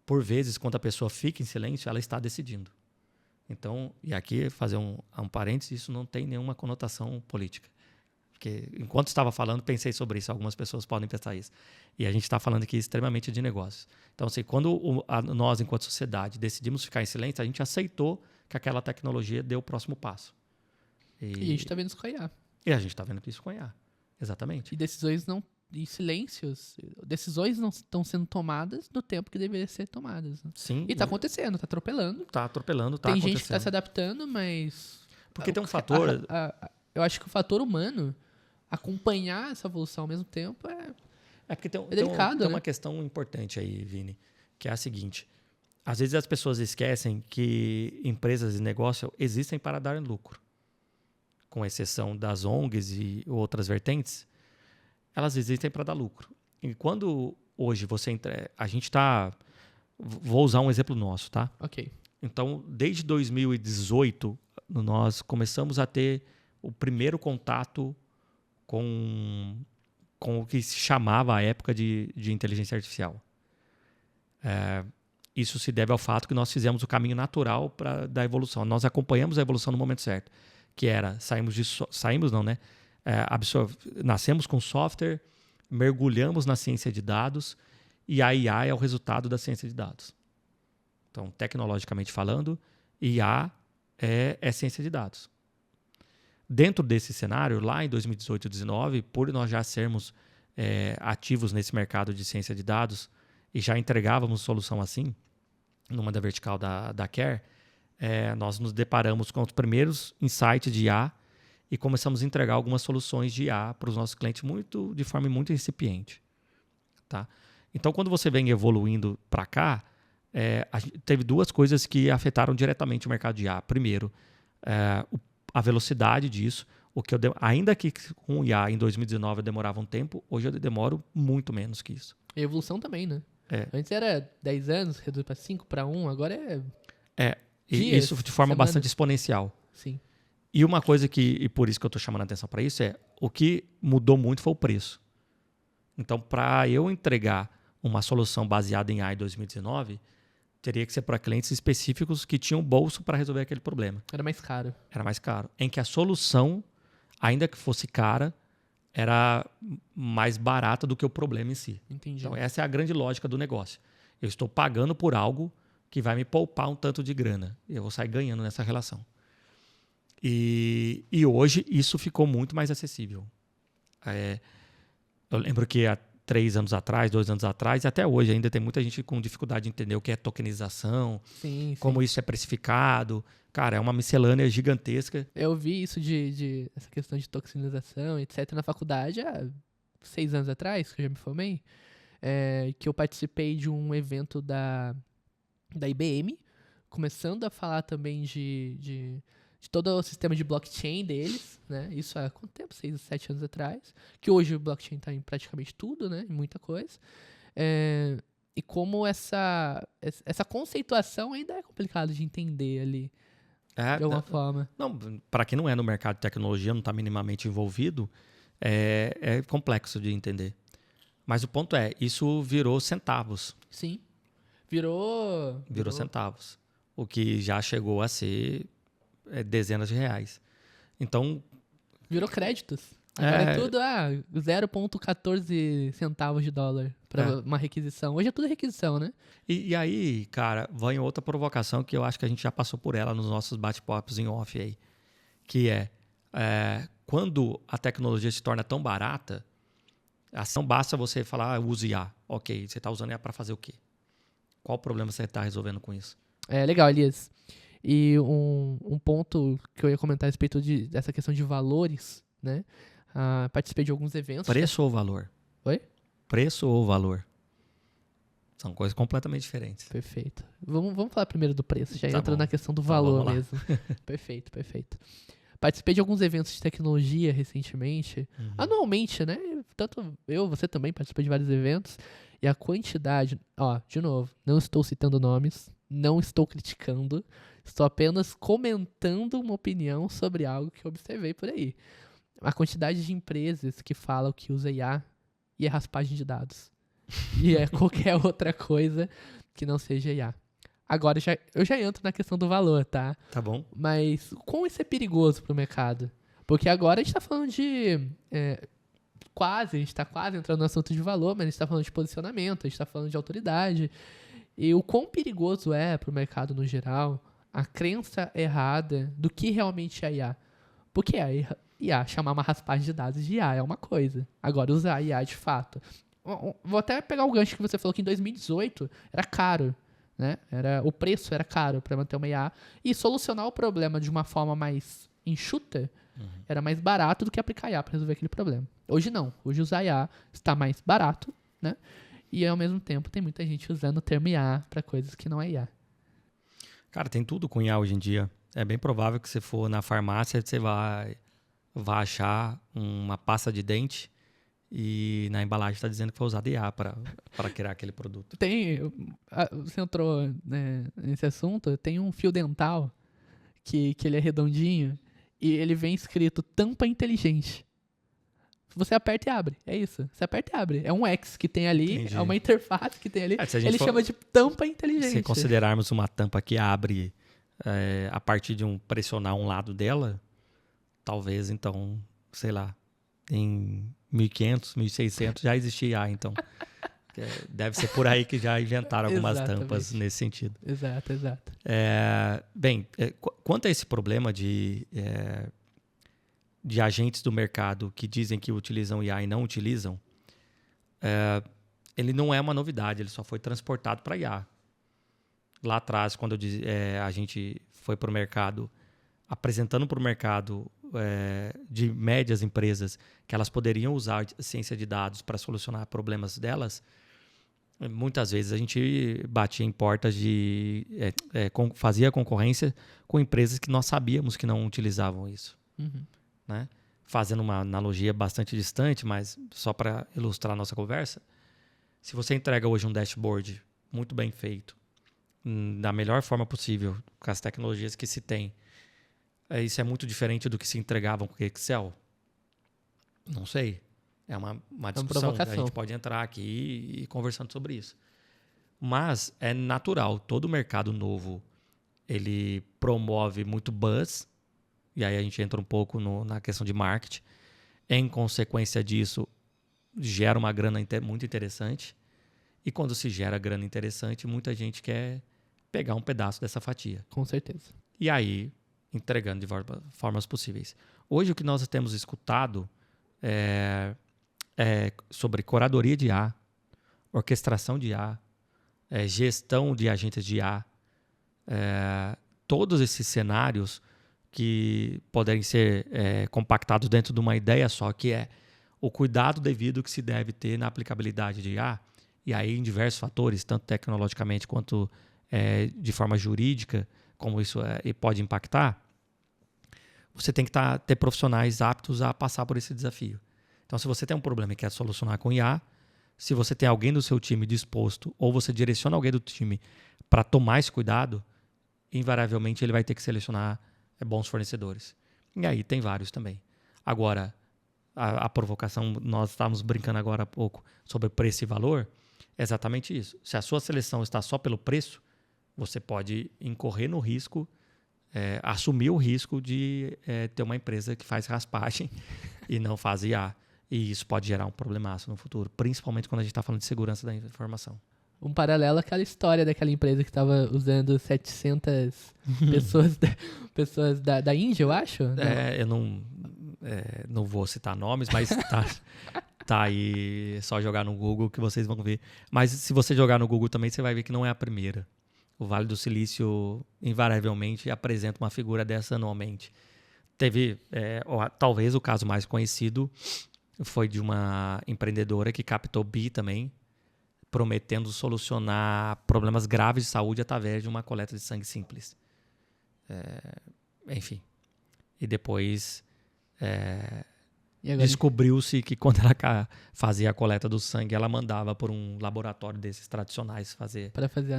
Por vezes, quando a pessoa fica em silêncio, ela está decidindo. Então, e aqui fazer um parênteses, isso não tem nenhuma conotação política. Porque enquanto estava falando, pensei sobre isso. Algumas pessoas podem pensar isso. E a gente está falando aqui extremamente de negócios. Então, assim, quando nós, enquanto sociedade, decidimos ficar em silêncio, a gente aceitou que aquela tecnologia deu o próximo passo. E a gente está vendo isso com a IA. E a gente está vendo isso com a IA. Exatamente. E decisões não... E silêncios. Decisões não estão sendo tomadas no tempo que deveriam ser tomadas. Né? Sim. E está acontecendo, está atropelando. Está atropelando, está acontecendo. Tem gente que está se adaptando, mas... Porque tem um fator... Eu acho que o fator humano, acompanhar essa evolução ao mesmo tempo porque tem delicado, tem né? uma questão importante aí, Vini, que é a seguinte. Às vezes as pessoas esquecem que empresas e negócios existem para dar lucro. Com exceção das ONGs e outras vertentes, elas existem para dar lucro. E quando hoje a gente está... Vou usar um exemplo nosso, tá? Ok. Então, desde 2018, nós começamos a ter o primeiro contato com o que se chamava à época de inteligência artificial. Isso se deve ao fato que nós fizemos o caminho natural da evolução. Nós acompanhamos a evolução no momento certo, que era, nascemos com software, mergulhamos na ciência de dados e a IA é o resultado da ciência de dados. Então, tecnologicamente falando, IA é ciência de dados. Dentro desse cenário, lá em 2018 e 2019, por nós já sermos ativos nesse mercado de ciência de dados e já entregávamos solução assim, numa da vertical da Care, nós nos deparamos com os primeiros insights de IA e começamos a entregar algumas soluções de IA para os nossos clientes de forma muito incipiente. Tá? Então, quando você vem evoluindo para cá, teve duas coisas que afetaram diretamente o mercado de IA. Primeiro, a velocidade disso. Ainda que com IA em 2019 eu demorava um tempo, hoje eu demoro muito menos que isso. E a evolução também, né? Antes era 10 anos, reduz para 5, para 1, agora dias, isso de forma semanas. Bastante exponencial. Sim. E uma coisa e por isso que eu estou chamando a atenção para isso, o que mudou muito foi o preço. Então, para eu entregar uma solução baseada em AI em 2019, teria que ser para clientes específicos que tinham bolso para resolver aquele problema. Era mais caro. Era mais caro. Em que a solução, ainda que fosse cara, era mais barata do que o problema em si. Entendi. Então, essa é a grande lógica do negócio. Eu estou pagando por algo que vai me poupar um tanto de grana. Eu vou sair ganhando nessa relação. E hoje isso ficou muito mais acessível. Eu lembro que há 3 anos atrás, 2 anos atrás, e até hoje ainda tem muita gente com dificuldade de entender o que é tokenização, como isso é precificado. Cara, é uma miscelânea gigantesca. Eu vi isso de essa questão de tokenização, etc., na faculdade há 6 anos atrás, que eu já me formei, que eu participei de um evento da IBM, começando a falar também de todo o sistema de blockchain deles, né? Isso há quanto tempo? 6 ou 7 anos atrás. Que hoje o blockchain está em praticamente tudo, né? Em muita coisa. E como essa conceituação ainda é complicado de entender ali, de alguma forma. Não, para quem não é no mercado de tecnologia, não está minimamente envolvido, é complexo de entender. Mas o ponto isso virou centavos. Sim. Virou centavos. O que já chegou a ser dezenas de reais. Então... Virou créditos. Agora é tudo 0,14 centavos de dólar para uma requisição. Hoje é tudo requisição, né? E aí, cara, vem outra provocação que eu acho que a gente já passou por ela nos nossos bate-papos em off aí. Que quando a tecnologia se torna tão barata, não basta você falar, use IA. Ok, você está usando IA para fazer o quê? Qual o problema você está resolvendo com isso? Legal, Elias. E um ponto que eu ia comentar a respeito dessa questão de valores, né? Participei de alguns eventos. Preço ou valor? Oi? Preço ou valor? São coisas completamente diferentes. Perfeito. Vamos falar primeiro do preço, já entra na questão do Então, valor mesmo. Perfeito. Participei de alguns eventos de tecnologia recentemente. Anualmente, né? Tanto você também participou de vários eventos. E a quantidade... de novo, não estou citando nomes, não estou criticando, estou apenas comentando uma opinião sobre algo que eu observei por aí. A quantidade de empresas que falam que usa IA e é raspagem de dados. E é qualquer outra coisa que não seja IA. agora eu já entro na questão do valor, tá? Tá bom? Mas como isso é perigoso pro mercado? Porque agora a gente tá falando de... a gente tá quase entrando no assunto de valor, mas a gente tá falando de posicionamento, a gente tá falando de autoridade. E o quão perigoso é pro mercado no geral a crença errada do que realmente é IA. Porque a IA, chamar uma raspagem de dados de IA é uma coisa. Agora, usar IA de fato. Vou até pegar o gancho que você falou que em 2018 era caro, né? O preço era caro para manter uma IA. E solucionar o problema de uma forma mais enxuta era mais barato do que aplicar IA para resolver aquele problema. Hoje não. Hoje usar IA está mais barato, né? E ao mesmo tempo tem muita gente usando o termo IA para coisas que não é IA. Cara, tem tudo com IA hoje em dia. É bem provável que você for na farmácia, você vai achar uma pasta de dente e na embalagem está dizendo que foi usado IA para criar aquele produto. Você entrou, né, nesse assunto, tem um fio dental que ele é redondinho e ele vem escrito tampa inteligente. Você aperta e abre, é isso. Você aperta e abre. É um X que tem ali, Entendi. É uma interface que tem ali. Ele for, chama de tampa inteligente. Se considerarmos uma tampa que abre a partir de pressionar um lado dela, talvez então, sei lá, em 1500, 1600 já existia IA, então. Deve ser por aí que já inventaram algumas tampas nesse sentido. Exato. Quanto a esse problema de agentes do mercado que dizem que utilizam IA e não utilizam, ele não é uma novidade, ele só foi transportado para IA. Lá atrás, quando a gente foi para o mercado, apresentando para o mercado de médias empresas que elas poderiam usar a ciência de dados para solucionar problemas delas, muitas vezes a gente batia em portas fazia concorrência com empresas que nós sabíamos que não utilizavam isso. Uhum. Né? Fazendo uma analogia bastante distante, mas só para ilustrar a nossa conversa, se você entrega hoje um dashboard muito bem feito, da melhor forma possível, com as tecnologias que se tem, isso é muito diferente do que se entregavam com Excel? Não sei. É uma discussão. A gente pode entrar aqui e conversando sobre isso. Mas é natural. Todo mercado novo, ele promove muito buzz. E aí a gente entra um pouco na questão de marketing. Em consequência disso, gera uma grana muito interessante. E quando se gera grana interessante, muita gente quer pegar um pedaço dessa fatia. Com certeza. E aí, entregando de formas possíveis. Hoje, o que nós temos escutado é sobre curadoria de IA, orquestração de IA, gestão de agentes de IA. Todos esses cenários que podem ser compactados dentro de uma ideia só, que é o cuidado devido que se deve ter na aplicabilidade de IA, e aí em diversos fatores, tanto tecnologicamente quanto de forma jurídica, como isso pode impactar, você tem que ter profissionais aptos a passar por esse desafio. Então, se você tem um problema e quer solucionar com IA, se você tem alguém do seu time disposto, ou você direciona alguém do time para tomar esse cuidado, invariavelmente ele vai ter que selecionar bons fornecedores. E aí tem vários também. Agora, a provocação, nós estávamos brincando agora há pouco sobre preço e valor, é exatamente isso. Se a sua seleção está só pelo preço, você pode incorrer no risco, assumir o risco de ter uma empresa que faz raspagem e não faz IA. E isso pode gerar um problemaço no futuro, principalmente quando a gente está falando de segurança da informação. Um paralelo àquela história daquela empresa que estava usando 700 pessoas da Índia, eu acho. Eu não vou citar nomes, mas tá aí, só jogar no Google que vocês vão ver. Mas se você jogar no Google também, você vai ver que não é a primeira. O Vale do Silício, invariavelmente, apresenta uma figura dessa anualmente. Teve, talvez o caso mais conhecido foi de uma empreendedora que captou BI também, prometendo solucionar problemas graves de saúde através de uma coleta de sangue simples. Enfim. E depois descobriu-se que quando ela fazia a coleta do sangue, ela mandava por um laboratório desses tradicionais para fazer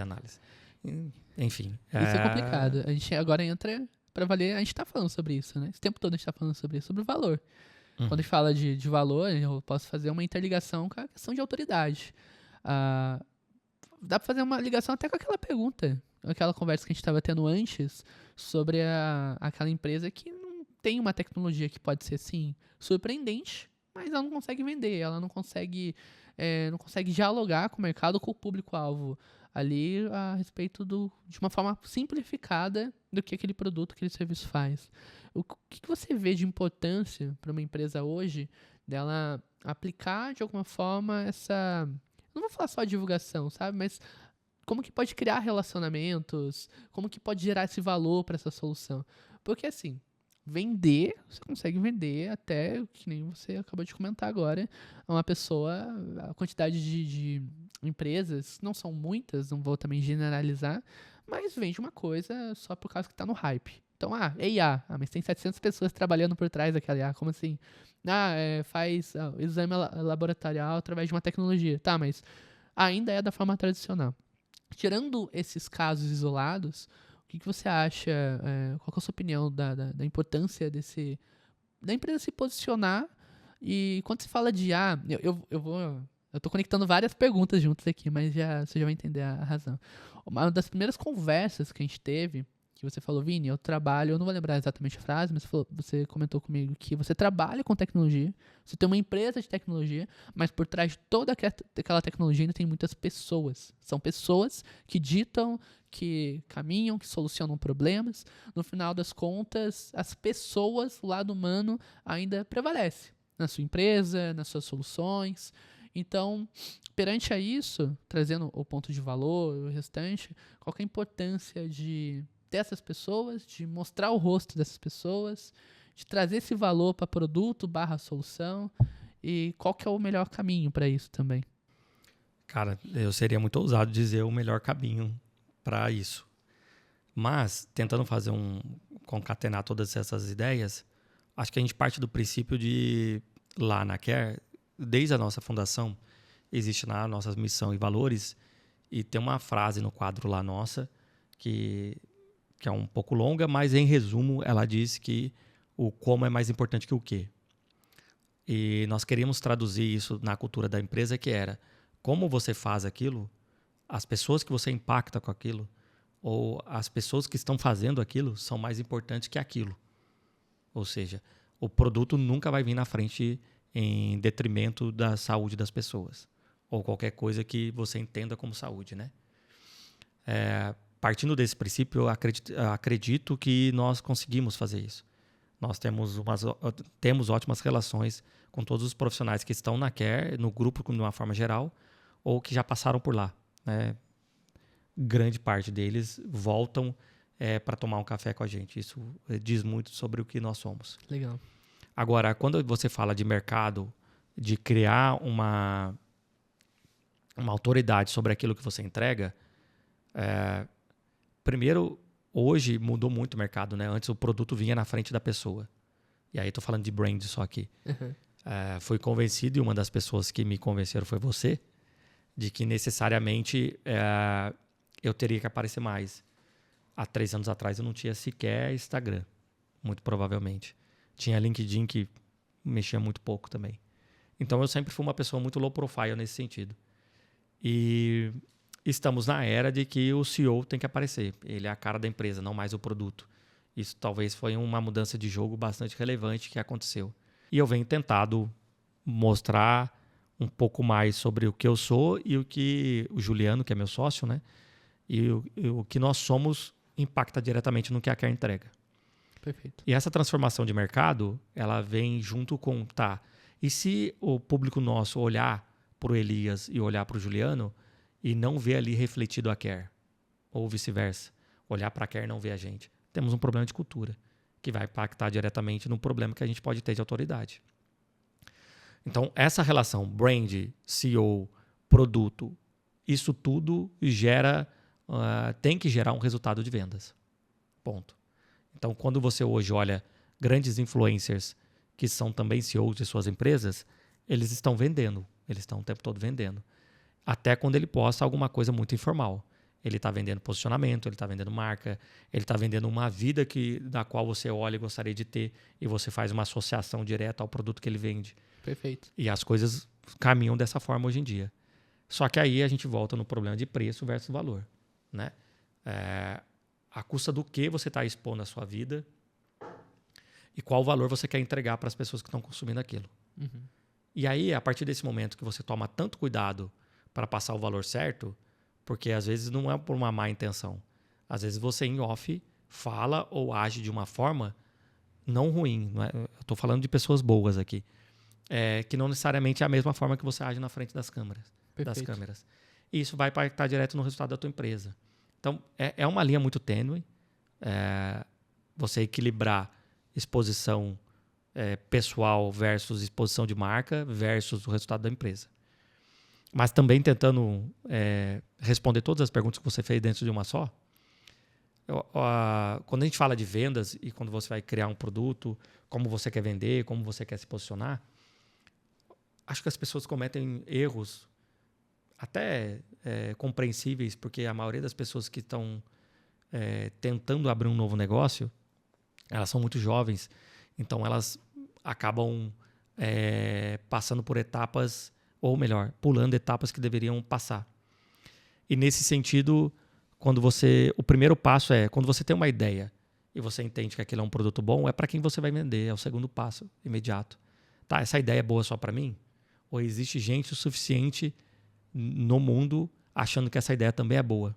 análise. Enfim. Isso é complicado. A gente agora entra para valer. A gente está falando sobre isso, né? Esse tempo todo a gente está falando sobre isso, sobre o valor. Quando a gente fala de valor, eu posso fazer uma interligação com a questão de autoridade. dá pra fazer uma ligação até com aquela pergunta, aquela conversa que a gente estava tendo antes sobre aquela empresa que não tem uma tecnologia que pode ser, assim, surpreendente, mas ela não consegue vender, ela não consegue dialogar com o mercado, com o público-alvo ali a respeito de uma forma simplificada do que aquele produto, aquele serviço faz. O que você vê de importância para uma empresa hoje dela aplicar de alguma forma essa... Não vou falar só divulgação, sabe? Mas como que pode criar relacionamentos, como que pode gerar esse valor para essa solução. Porque assim, vender, você consegue vender até, que nem você acabou de comentar agora, a uma pessoa, a quantidade de empresas, não são muitas, não vou também generalizar, mas vende uma coisa só por causa que está no hype. Então, IA, mas tem 700 pessoas trabalhando por trás daquela IA, como assim? Faz exame laboratorial através de uma tecnologia. Tá, mas ainda é da forma tradicional. Tirando esses casos isolados, o que você acha, qual que é a sua opinião da importância da empresa se posicionar? E quando se fala de IA, eu tô conectando várias perguntas juntas aqui, mas você já vai entender a razão. Uma das primeiras conversas que a gente teve, que você falou, Vini, eu não vou lembrar exatamente a frase, mas você comentou comigo que você trabalha com tecnologia, você tem uma empresa de tecnologia, mas por trás de toda aquela tecnologia ainda tem muitas pessoas. São pessoas que ditam, que caminham, que solucionam problemas. No final das contas, as pessoas, o lado humano, ainda prevalece na sua empresa, nas suas soluções. Então, perante a isso, trazendo o ponto de valor, o restante, qual que é a importância dessas pessoas, de mostrar o rosto dessas pessoas, de trazer esse valor para produto / solução, e qual que é o melhor caminho para isso também? Cara, eu seria muito ousado dizer o melhor caminho para isso. Mas, tentando concatenar todas essas ideias, acho que a gente parte do princípio de, lá na Care, desde a nossa fundação, existe na nossa missão e valores, e tem uma frase no quadro lá nossa, que é um pouco longa, mas em resumo ela diz que o como é mais importante que o que. E nós queríamos traduzir isso na cultura da empresa, que era como você faz aquilo, as pessoas que você impacta com aquilo, ou as pessoas que estão fazendo aquilo são mais importantes que aquilo. Ou seja, o produto nunca vai vir na frente em detrimento da saúde das pessoas, ou qualquer coisa que você entenda como saúde, né? Partindo desse princípio, eu acredito que nós conseguimos fazer isso. Nós temos ótimas relações com todos os profissionais que estão na Care, no grupo de uma forma geral, ou que já passaram por lá, né? Grande parte deles voltam para tomar um café com a gente. Isso diz muito sobre o que nós somos. Legal. Agora, quando você fala de mercado, de criar uma autoridade sobre aquilo que você entrega, primeiro, hoje mudou muito o mercado, né? Antes o produto vinha na frente da pessoa. E aí estou falando de brand só aqui. Uhum. Fui convencido, e uma das pessoas que me convenceram foi você, de que necessariamente eu teria que aparecer mais. Há 3 anos atrás eu não tinha sequer Instagram, muito provavelmente. Tinha LinkedIn, que mexia muito pouco também. Então eu sempre fui uma pessoa muito low profile nesse sentido. E estamos na era de que o CEO tem que aparecer. Ele é a cara da empresa, não mais o produto. Isso talvez foi uma mudança de jogo bastante relevante que aconteceu. E eu venho tentado mostrar um pouco mais sobre o que eu sou e o que o Juliano, que é meu sócio, né? E o que nós somos impacta diretamente no que a Care entrega. Perfeito. E essa transformação de mercado, ela vem junto com... E se o público nosso olhar para o Elias e olhar para o Juliano e não ver ali refletido a Care, ou vice-versa, olhar para a Care e não ver a gente, temos um problema de cultura, que vai impactar diretamente no problema que a gente pode ter de autoridade. Então, essa relação brand, CEO, produto, isso tudo tem que gerar um resultado de vendas. Ponto. Então, quando você hoje olha grandes influencers que são também CEOs de suas empresas, eles estão vendendo. Eles estão o tempo todo vendendo. Até quando ele posta alguma coisa muito informal. Ele está vendendo posicionamento, ele está vendendo marca, ele está vendendo uma vida da qual você olha e gostaria de ter, e você faz uma associação direta ao produto que ele vende. Perfeito. E as coisas caminham dessa forma hoje em dia. Só que aí a gente volta no problema de preço versus valor, né? A custa do que você está expondo a sua vida e qual valor você quer entregar para as pessoas que estão consumindo aquilo. Uhum. E aí, a partir desse momento que você toma tanto cuidado para passar o valor certo, porque às vezes não é por uma má intenção. Às vezes você em off fala ou age de uma forma não ruim. Não é? Eu estou falando de pessoas boas aqui. Que não necessariamente é a mesma forma que você age na frente das câmeras. E isso vai impactar direto no resultado da tua empresa. Então, é uma linha muito tênue. Você equilibrar exposição pessoal versus exposição de marca versus o resultado da empresa. Mas também tentando responder todas as perguntas que você fez dentro de uma só. Quando a gente fala de vendas e quando você vai criar um produto, como você quer vender, como você quer se posicionar, acho que as pessoas cometem erros até compreensíveis, porque a maioria das pessoas que estão tentando abrir um novo negócio, elas são muito jovens, então elas acabam passando por etapas, ou melhor, pulando etapas que deveriam passar. E nesse sentido, o primeiro passo quando você tem uma ideia e você entende que aquilo é um produto bom, é para quem você vai vender, é o segundo passo imediato. Tá, essa ideia é boa só para mim? Ou existe gente o suficiente no mundo achando que essa ideia também é boa?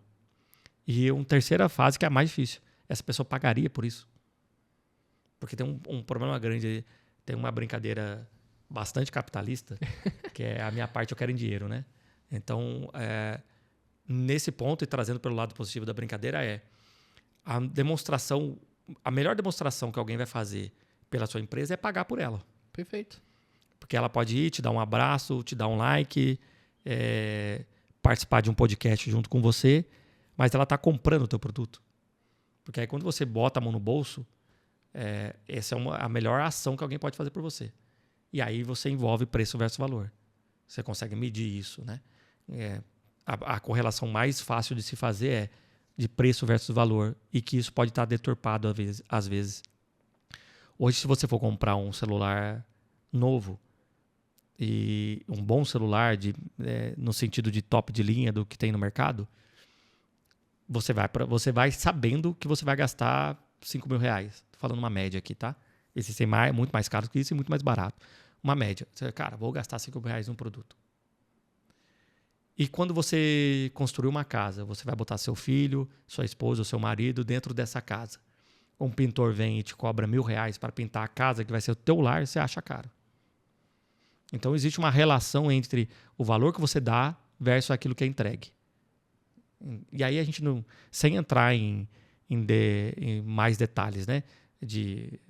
E uma terceira fase que é a mais difícil. Essa pessoa pagaria por isso? Porque tem um problema grande, tem uma brincadeira bastante capitalista, que é a minha parte eu quero em dinheiro, né? Então, nesse ponto, e trazendo pelo lado positivo da brincadeira, a melhor demonstração que alguém vai fazer pela sua empresa é pagar por ela. Perfeito. Porque ela pode ir, te dar um abraço, te dar um like, participar de um podcast junto com você, mas ela está comprando o teu produto. Porque aí quando você bota a mão no bolso, essa é a melhor ação que alguém pode fazer por você. E aí você envolve preço versus valor. Você consegue medir isso, né? A correlação mais fácil de se fazer é de preço versus valor, e que isso pode estar deturpado às vezes. Hoje, se você for comprar um celular novo, e um bom celular no sentido de top de linha do que tem no mercado, você vai sabendo que você vai gastar R$5.000. Estou falando uma média aqui, tá? Existem muito mais caros que isso e muito mais barato. Uma média. Cara, vou gastar R$5.000 num produto. E quando você construir uma casa, você vai botar seu filho, sua esposa ou seu marido dentro dessa casa. Um pintor vem e te cobra R$1.000 para pintar a casa que vai ser o teu lar, você acha caro. Então, existe uma relação entre o valor que você dá versus aquilo que é entregue. E aí a gente não... Sem entrar em mais detalhes, né? De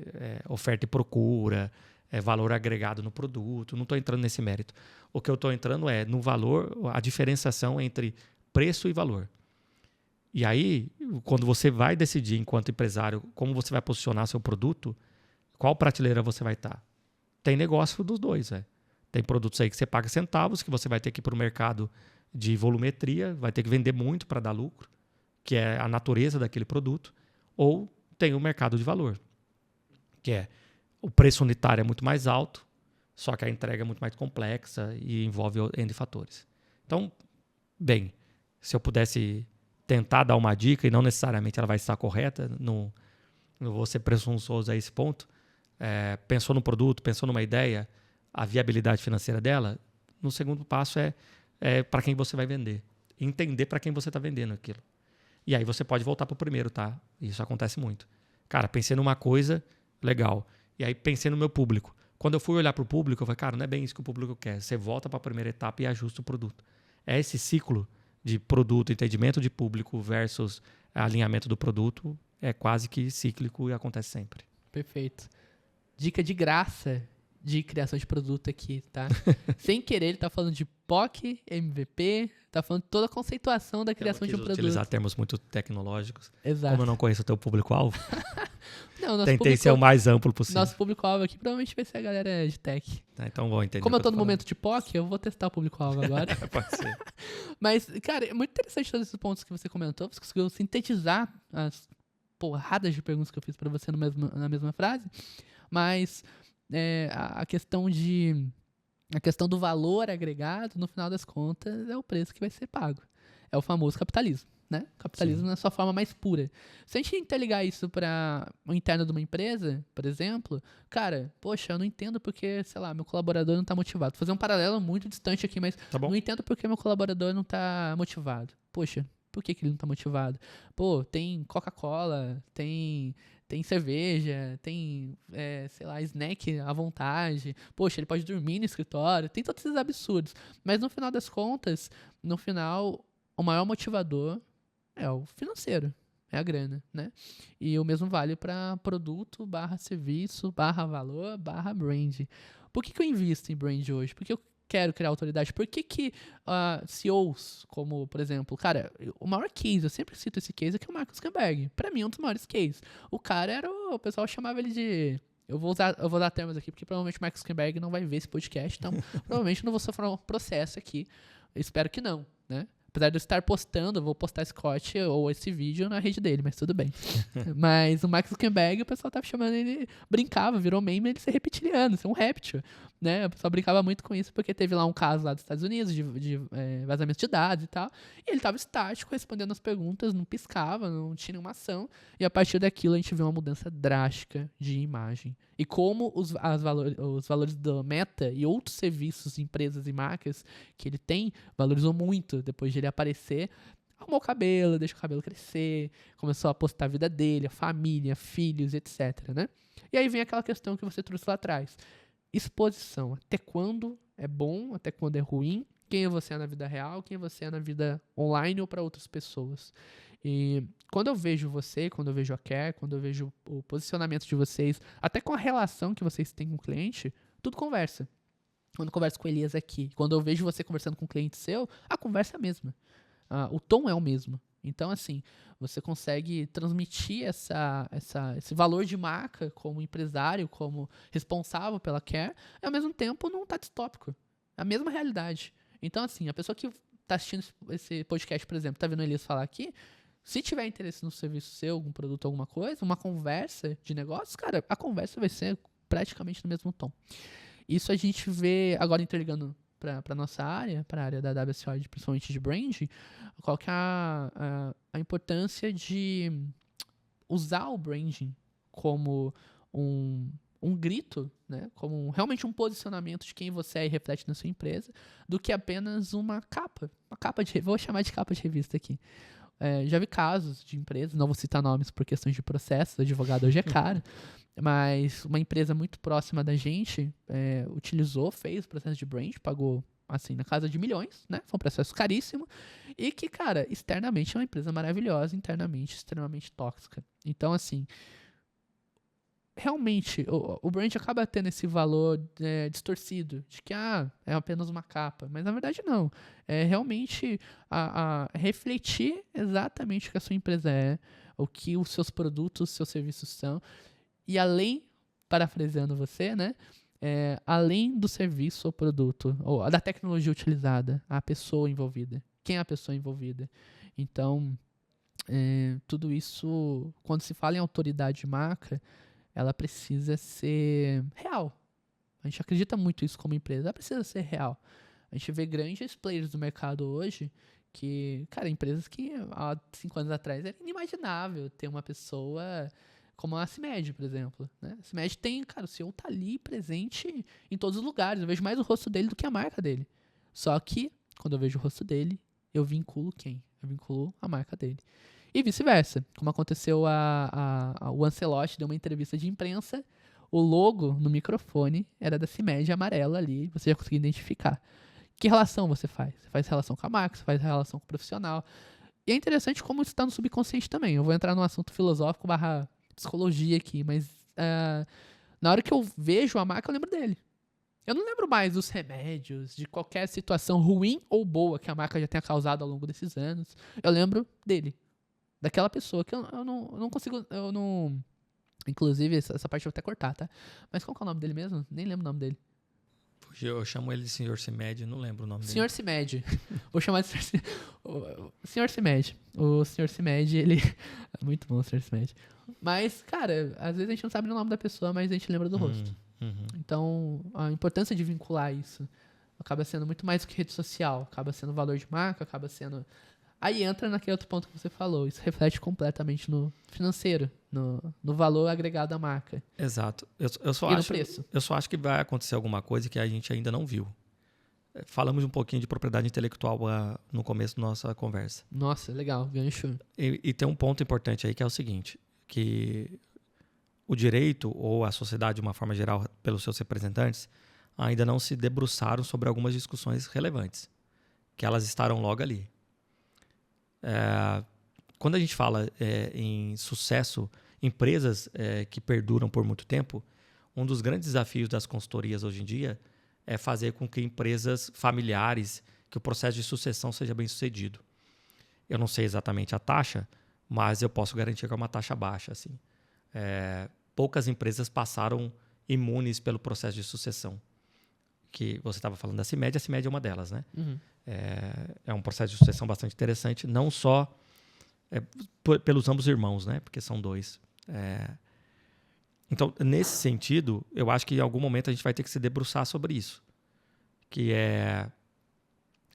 oferta e procura, valor agregado no produto. Não estou entrando nesse mérito. O que eu estou entrando é no valor, a diferenciação entre preço e valor. E aí, quando você vai decidir, enquanto empresário, como você vai posicionar seu produto, qual prateleira você vai estar? Tem negócio dos dois, Tem produtos aí que você paga centavos, que você vai ter que ir para o mercado de volumetria, vai ter que vender muito para dar lucro, que é a natureza daquele produto. Ou tem o mercado de valor, que é o preço unitário é muito mais alto, só que a entrega é muito mais complexa e envolve N fatores. Então, bem, se eu pudesse tentar dar uma dica, e não necessariamente ela vai estar correta, não vou ser presunçoso a esse ponto, pensou no produto, pensou numa ideia, a viabilidade financeira dela, no segundo passo é para quem você vai vender. Entender para quem você está vendendo aquilo. E aí você pode voltar para o primeiro, tá? Isso acontece muito. Cara, pensei numa coisa, legal. E aí pensei no meu público. Quando eu fui olhar para o público, eu falei, cara, não é bem isso que o público quer. Você volta para a primeira etapa e ajusta o produto. É esse ciclo de produto, entendimento de público versus alinhamento do produto, é quase que cíclico e acontece sempre. Perfeito. Dica de graça de criação de produto aqui, tá? Sem querer, ele tá falando de POC, MVP, tá falando de toda a conceituação da criação de um produto. Utilizar termos muito tecnológicos. Exato. Como eu não conheço o teu público-alvo, tentei ser o mais amplo possível. Nosso público-alvo aqui provavelmente vai ser a galera de tech. Então vou entender. Como eu tô no momento de POC, eu vou testar o público-alvo agora. Pode ser. Mas, cara, é muito interessante todos esses pontos que você comentou. Você conseguiu sintetizar as porradas de perguntas que eu fiz pra você na mesma frase. Mas a questão de A questão do valor agregado, no final das contas, é o preço que vai ser pago. É o famoso capitalismo, né? O capitalismo Sim. na sua forma mais pura. Se a gente interligar isso para o interno de uma empresa, por exemplo, cara, poxa, eu não entendo porque, sei lá, meu colaborador não está motivado. Vou fazer um paralelo muito distante aqui, mas Tá bom? não entendo porque meu colaborador não está motivado. Poxa, por que ele não está motivado? Pô, tem Coca-Cola, tem cerveja, tem, sei lá, snack à vontade. Poxa, ele pode dormir no escritório. Tem todos esses absurdos. Mas no final das contas, no final, o maior motivador é o financeiro. É a grana, né? E o mesmo vale para produto, /serviço, /valor, /brand. Por que eu invisto em brand hoje? Porque eu quero criar autoridade. Por que CEOs, como, por exemplo, cara, o maior case, eu sempre cito esse case, é que é o Mark Zuckerberg. Pra mim, é um dos maiores cases. O cara era o pessoal chamava ele de... Eu vou dar termos aqui, porque provavelmente o Mark Zuckerberg não vai ver esse podcast, então provavelmente não vou sofrer um processo aqui. Eu espero que não, né? Apesar de eu estar postando, eu vou postar esse corte ou esse vídeo na rede dele, mas tudo bem. Mas o Mark Zuckerberg, o pessoal tava chamando ele, brincava, virou meme ele ser reptiliano, ser um réptil, né? O pessoal brincava muito com isso, porque teve lá um caso lá dos Estados Unidos de vazamento de dados e tal, e ele tava estático, respondendo as perguntas, não piscava, não tinha nenhuma ação, e a partir daquilo a gente viu uma mudança drástica de imagem. E como os valores do Meta e outros serviços, empresas e marcas que ele tem, valorizou muito depois de ele aparecer, arrumou o cabelo, deixou o cabelo crescer, começou a postar a vida dele, a família, filhos, etc, né? E aí vem aquela questão que você trouxe lá atrás. Exposição. Até quando é bom, até quando é ruim, quem você é na vida real, quem você é na vida online ou para outras pessoas. E quando eu vejo você, quando eu vejo a Care, quando eu vejo o posicionamento de vocês, até com a relação que vocês têm com o cliente, tudo conversa. Quando eu converso com o Elias aqui, quando eu vejo você conversando com um cliente seu, a conversa é a mesma. O tom é o mesmo. Então, assim, você consegue transmitir esse valor de marca como empresário, como responsável pela Care, e ao mesmo tempo não está distópico. É a mesma realidade. Então, assim, a pessoa que está assistindo esse podcast, por exemplo, está vendo o Elias falar aqui, se tiver interesse no serviço seu, algum produto, alguma coisa, uma conversa de negócios, cara, a conversa vai ser praticamente no mesmo tom. Isso a gente vê, agora interligando para nossa área, para a área da WSO, principalmente de brand, qual que é a importância de usar o branding como um grito, né? Como realmente um posicionamento de quem você é e reflete na sua empresa, do que apenas uma capa de, vou chamar de capa de revista aqui. Já vi casos de empresas, não vou citar nomes por questões de processos, advogado hoje é caro, mas uma empresa muito próxima da gente fez o processo de brand, pagou assim na casa de milhões, né? Foi um processo caríssimo e que, cara, externamente é uma empresa maravilhosa, internamente extremamente tóxica. Então, assim, realmente o brand acaba tendo esse valor distorcido de que é apenas uma capa, mas na verdade não. É realmente a refletir exatamente o que a sua empresa é, o que os seus produtos, os seus serviços são, e além, parafraseando você, né, além do serviço ou produto, ou da tecnologia utilizada, a pessoa envolvida. Quem é a pessoa envolvida? Então, tudo isso, quando se fala em autoridade de marca, ela precisa ser real. A gente acredita muito isso como empresa. Ela precisa ser real. A gente vê grandes players do mercado hoje que, cara, empresas que há 5 anos atrás era inimaginável ter uma pessoa como a CIMED, por exemplo. Né? A CIMED tem, cara, o CEO tá ali presente em todos os lugares. Eu vejo mais o rosto dele do que a marca dele. Só que, quando eu vejo o rosto dele, eu vinculo quem? Eu vinculo a marca dele. E vice-versa. Como aconteceu, o Ancelotti deu uma entrevista de imprensa, o logo no microfone era da CIMED amarela ali, você já conseguiu identificar. Que relação você faz? Você faz relação com a marca, você faz relação com o profissional. E é interessante como isso está no subconsciente também. Eu vou entrar num assunto filosófico / psicologia aqui, mas na hora que eu vejo a marca, eu lembro dele. Eu não lembro mais dos remédios, de qualquer situação ruim ou boa que a marca já tenha causado ao longo desses anos. Eu lembro dele. Daquela pessoa que eu não consigo. Eu não. Inclusive, essa parte eu vou até cortar, tá? Mas qual que é o nome dele mesmo? Nem lembro o nome dele. Eu chamo ele de Sr. CIMED, não lembro o nome dele. Sr. CIMED. Vou chamar de Sr. CIMED. O Sr. CIMED, ele. Muito bom o Sr. CIMED. Mas, cara, às vezes a gente não sabe o nome da pessoa, mas a gente lembra do rosto. Então, a importância de vincular isso acaba sendo muito mais do que rede social, acaba sendo valor de marca, acaba sendo... Aí entra naquele outro ponto que você falou, isso reflete completamente no financeiro, no valor agregado à marca. Exato. Eu no preço. Eu só acho que vai acontecer alguma coisa que a gente ainda não viu. Falamos um pouquinho de propriedade intelectual no começo da nossa conversa. Nossa, legal, gancho. E tem um ponto importante aí que é o seguinte, que o direito ou a sociedade, de uma forma geral, pelos seus representantes, ainda não se debruçaram sobre algumas discussões relevantes, que elas estarão logo ali. Quando a gente fala em sucesso, empresas que perduram por muito tempo, um dos grandes desafios das consultorias hoje em dia é fazer com que empresas familiares, que o processo de sucessão seja bem sucedido. Eu não sei exatamente a taxa, mas eu posso garantir que é uma taxa baixa. Assim. Poucas empresas passaram imunes pelo processo de sucessão. Que você estava falando da CIMED, a CIMED é uma delas, né? É um processo de sucessão bastante interessante, não só pelos ambos irmãos, né? Porque são dois. Então, nesse sentido, eu acho que em algum momento a gente vai ter que se debruçar sobre isso. Que é,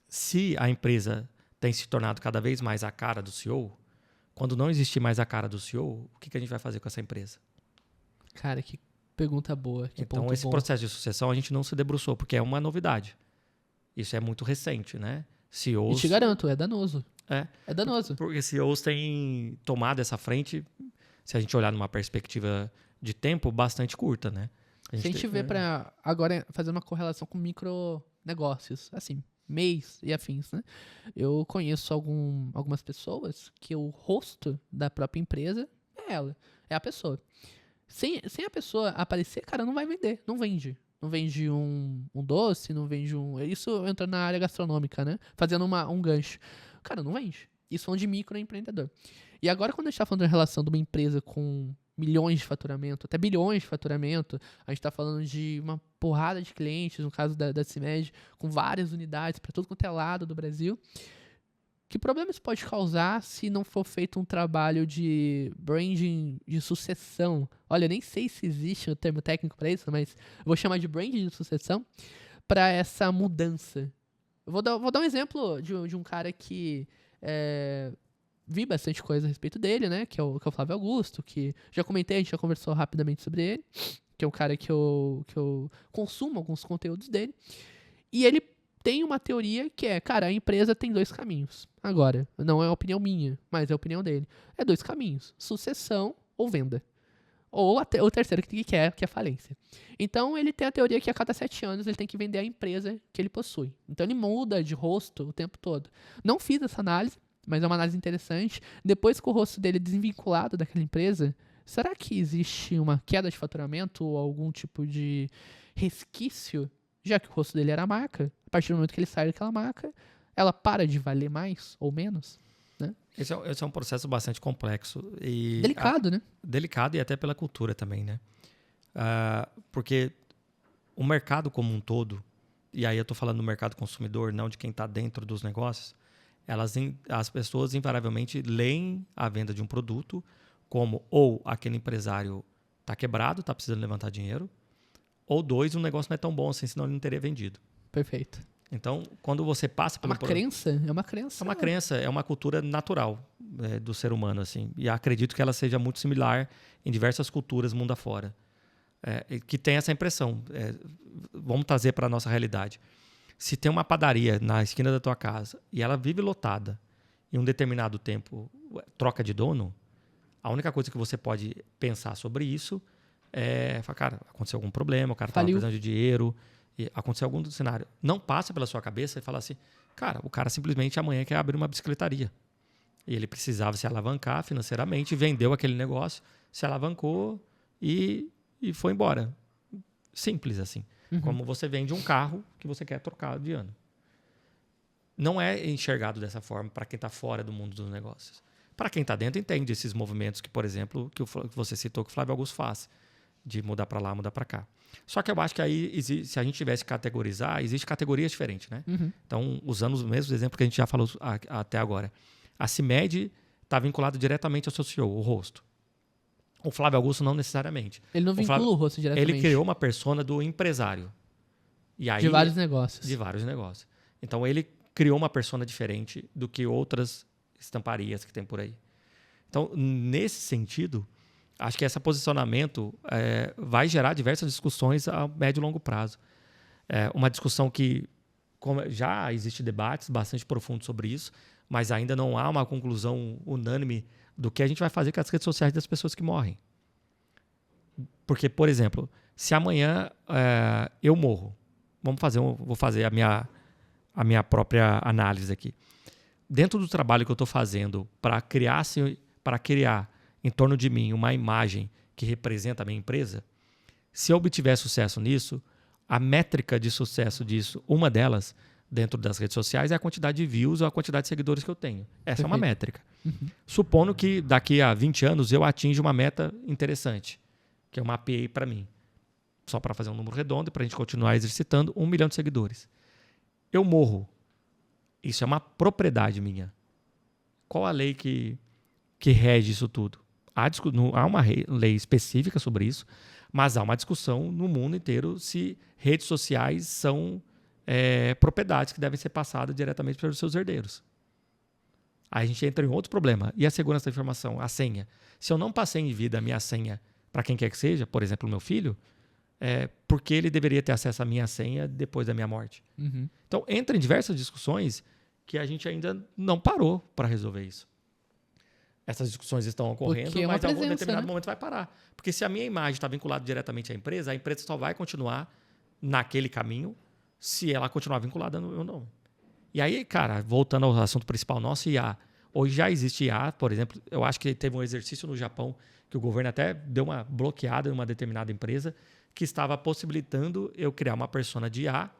se a empresa tem se tornado cada vez mais a cara do CEO, quando não existir mais a cara do CEO, o que a gente vai fazer com essa empresa? Cara, que pergunta boa. Que então, ponto esse bom. processo de sucessão a gente não se debruçou, porque é uma novidade. Isso é muito recente, né? CEOs... E te garanto, é danoso. É danoso. Porque CEOs têm tomado essa frente, se a gente olhar numa perspectiva de tempo, bastante curta, né? Se a gente vê para agora fazer uma correlação com micronegócios, assim, MEIs e afins, né? Eu conheço algumas pessoas que o rosto da própria empresa é ela, é a pessoa. Sem a pessoa aparecer, cara, não vai vender, não vende. Não vende um doce, não vende Isso entra na área gastronômica, né? Fazendo um gancho. Cara, não vende. Isso é de microempreendedor. E agora, quando a gente tá falando da relação de uma empresa com milhões de faturamento, até bilhões de faturamento, a gente tá falando de uma porrada de clientes, no caso da CIMED, com várias unidades para todo quanto é lado do Brasil. Que problema isso pode causar se não for feito um trabalho de branding de sucessão? Olha, eu nem sei se existe o termo técnico para isso, mas eu vou chamar de branding de sucessão para essa mudança. Eu vou dar um exemplo de um cara que vi bastante coisa a respeito dele, né? Que é o Flávio Augusto, que já comentei, a gente já conversou rapidamente sobre ele, que é um cara que eu consumo alguns conteúdos dele. E ele tem uma teoria que é, cara, a empresa tem 2 caminhos. Agora, não é a opinião minha, mas é a opinião dele. É 2 caminhos, sucessão ou venda. Ou o terceiro que é falência. Então, ele tem a teoria que a cada 7 anos ele tem que vender a empresa que ele possui. Então, ele muda de rosto o tempo todo. Não fiz essa análise, mas é uma análise interessante. Depois que o rosto dele é desvinculado daquela empresa, será que existe uma queda de faturamento ou algum tipo de resquício? Já que o rosto dele era a marca, a partir do momento que ele sai daquela marca, ela para de valer mais ou menos, né? Esse é um processo bastante complexo. E delicado, né? Delicado e até pela cultura também, né? Porque o mercado como um todo, e aí eu estou falando do mercado consumidor, não de quem está dentro dos negócios, as pessoas invariavelmente leem a venda de um produto como ou aquele empresário está quebrado, está precisando levantar dinheiro, ou 2, o negócio não é tão bom assim, senão ele não teria vendido. Perfeito. Então, quando você passa por crença? É uma crença, é uma cultura natural do ser humano, assim. E acredito que ela seja muito similar em diversas culturas mundo afora. Que tem essa impressão. Vamos trazer para a nossa realidade. Se tem uma padaria na esquina da tua casa e ela vive lotada, em um determinado tempo troca de dono, a única coisa que você pode pensar sobre isso falar, cara, aconteceu algum problema, o cara estava precisando de dinheiro, e aconteceu algum cenário. Não passa pela sua cabeça e fala assim, cara, o cara simplesmente amanhã quer abrir uma bicicletaria. E ele precisava se alavancar financeiramente, vendeu aquele negócio, se alavancou e foi embora. Simples assim. Como você vende um carro que você quer trocar de ano. Não é enxergado dessa forma para quem está fora do mundo dos negócios. Para quem está dentro, entende esses movimentos que, por exemplo, que você citou que o Flávio Augusto faz, de mudar para lá, mudar para cá. Só que eu acho que aí, se a gente tivesse que categorizar, existem categorias diferentes, né? Então, usando os mesmos exemplos que a gente já falou até agora. A CIMED está vinculada diretamente ao seu CEO, o rosto. O Flávio Augusto não necessariamente. Ele não vincula o rosto diretamente. Ele criou uma persona do empresário. E aí, de vários negócios. De vários negócios. Então, ele criou uma persona diferente do que outras estamparias que tem por aí. Então, nesse sentido, acho que esse posicionamento vai gerar diversas discussões a médio e longo prazo. Uma discussão que já existe debates bastante profundos sobre isso, mas ainda não há uma conclusão unânime do que a gente vai fazer com as redes sociais das pessoas que morrem. Porque, por exemplo, se amanhã eu morro, vou fazer a minha própria análise aqui. Dentro do trabalho que eu estou fazendo para criar em torno de mim uma imagem que representa a minha empresa, se eu obtiver sucesso nisso, a métrica de sucesso disso, uma delas, dentro das redes sociais, é a quantidade de views ou a quantidade de seguidores que eu tenho. Essa é uma métrica. Uhum. Supondo que daqui a 20 anos eu atinja uma meta interessante, que eu mapeei para mim. Só para fazer um número redondo e para a gente continuar exercitando 1 milhão de seguidores. Eu morro. Isso é uma propriedade minha. Qual a lei que rege isso tudo? Há uma lei específica sobre isso, mas há uma discussão no mundo inteiro se redes sociais são propriedades que devem ser passadas diretamente para os seus herdeiros. Aí a gente entra em outro problema. E a segurança da informação? A senha. Se eu não passei em vida a minha senha para quem quer que seja, por exemplo, o meu filho, por que ele deveria ter acesso à minha senha depois da minha morte? Uhum. Então, entra em diversas discussões que a gente ainda não parou para resolver isso. Essas discussões estão ocorrendo, mas em algum determinado momento vai parar. Porque se a minha imagem está vinculada diretamente à empresa, a empresa só vai continuar naquele caminho se ela continuar vinculada no meu nome. E aí, cara, voltando ao assunto principal nosso, IA. Hoje já existe IA, por exemplo, eu acho que teve um exercício no Japão que o governo até deu uma bloqueada em uma determinada empresa que estava possibilitando eu criar uma persona de IA,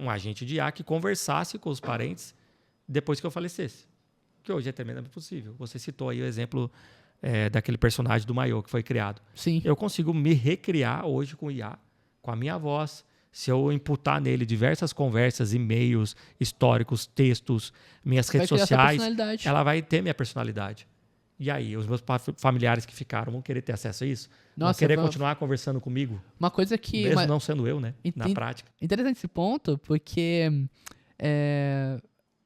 um agente de IA que conversasse com os parentes depois que eu falecesse. Que hoje é tremendamente possível. Você citou aí o exemplo daquele personagem do Maio que foi criado. Sim. Eu consigo me recriar hoje com IA, com a minha voz. Se eu imputar nele diversas conversas, e-mails, históricos, textos, minhas redes sociais, ela vai ter minha personalidade. E aí, os meus familiares que ficaram vão querer ter acesso a isso? Vão querer continuar conversando comigo? Uma coisa que... Mesmo não sendo eu, né? Na prática. Interessante esse ponto, porque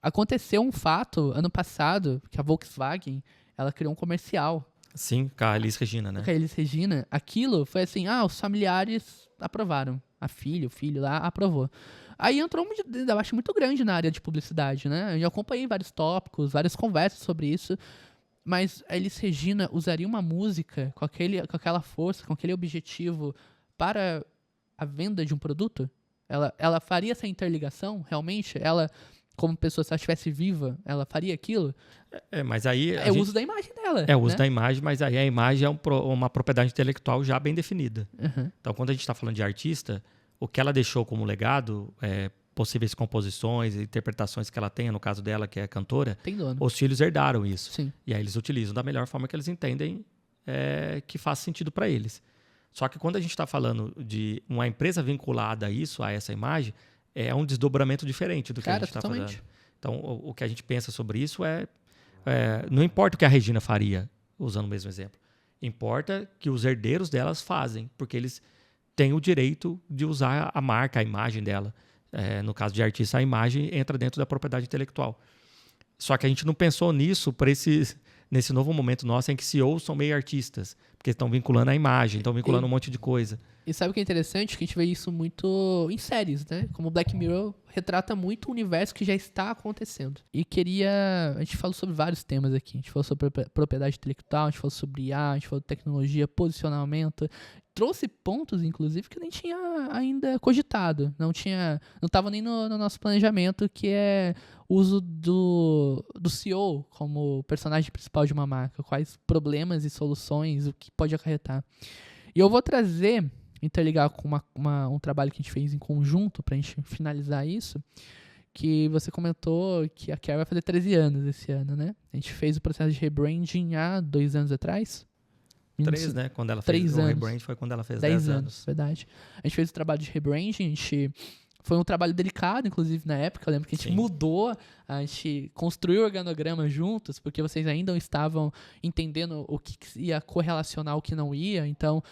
aconteceu um fato ano passado, que a Volkswagen, ela criou um comercial. Sim, com a Elis Regina, né? Com a Elis Regina. Aquilo foi assim, os familiares aprovaram. O filho lá aprovou. Aí entrou um debate muito grande na área de publicidade, né? Eu acompanhei vários tópicos, várias conversas sobre isso. Mas a Elis Regina usaria uma música com aquela força, com aquele objetivo para a venda de um produto? Ela faria essa interligação, realmente? Ela, como pessoa, se ela estivesse viva, ela faria aquilo? Mas aí... o uso da imagem dela. O uso da imagem, mas aí a imagem é uma propriedade intelectual já bem definida. Uhum. Então, quando a gente está falando de artista, o que ela deixou como legado, possíveis composições, interpretações que ela tenha, no caso dela, que é cantora, tem dono. Os filhos herdaram isso. Sim. E aí eles utilizam da melhor forma que eles entendem que faz sentido para eles. Só que quando a gente está falando de uma empresa vinculada a essa imagem, é um desdobramento diferente do que a gente está falando. Então, o que a gente pensa sobre isso não importa o que a Regina faria, usando o mesmo exemplo. Importa que os herdeiros delas fazem, porque eles têm o direito de usar a marca, a imagem dela. No caso de artista, a imagem entra dentro da propriedade intelectual. Só que a gente não pensou nisso nesse novo momento nosso em que CEOs são meio artistas, porque estão vinculando a imagem, estão vinculando um monte de coisa. E sabe o que é interessante? Que a gente vê isso muito em séries, né? Como Black Mirror retrata muito o universo que já está acontecendo. E a gente falou sobre vários temas aqui. A gente falou sobre propriedade intelectual, a gente falou sobre IA, a gente falou de tecnologia, posicionamento. Trouxe pontos, inclusive, que eu nem tinha ainda cogitado. Não estava nem no nosso planejamento, que é o uso do CEO como personagem principal de uma marca. Quais problemas e soluções, o que pode acarretar. E eu vou interligar com um trabalho que a gente fez em conjunto pra gente finalizar isso, que você comentou que a Care vai fazer 13 anos esse ano, né? A gente fez o processo de rebranding há 2 anos atrás. 3, né? Quando ela fez o rebrand foi quando ela fez 10 anos. Verdade. A gente fez o trabalho de rebranding, a gente Foi um trabalho delicado, inclusive, na época. Eu lembro que a gente mudou, a gente construiu o organograma juntos, porque vocês ainda não estavam entendendo o que ia correlacionar, o que não ia. Então,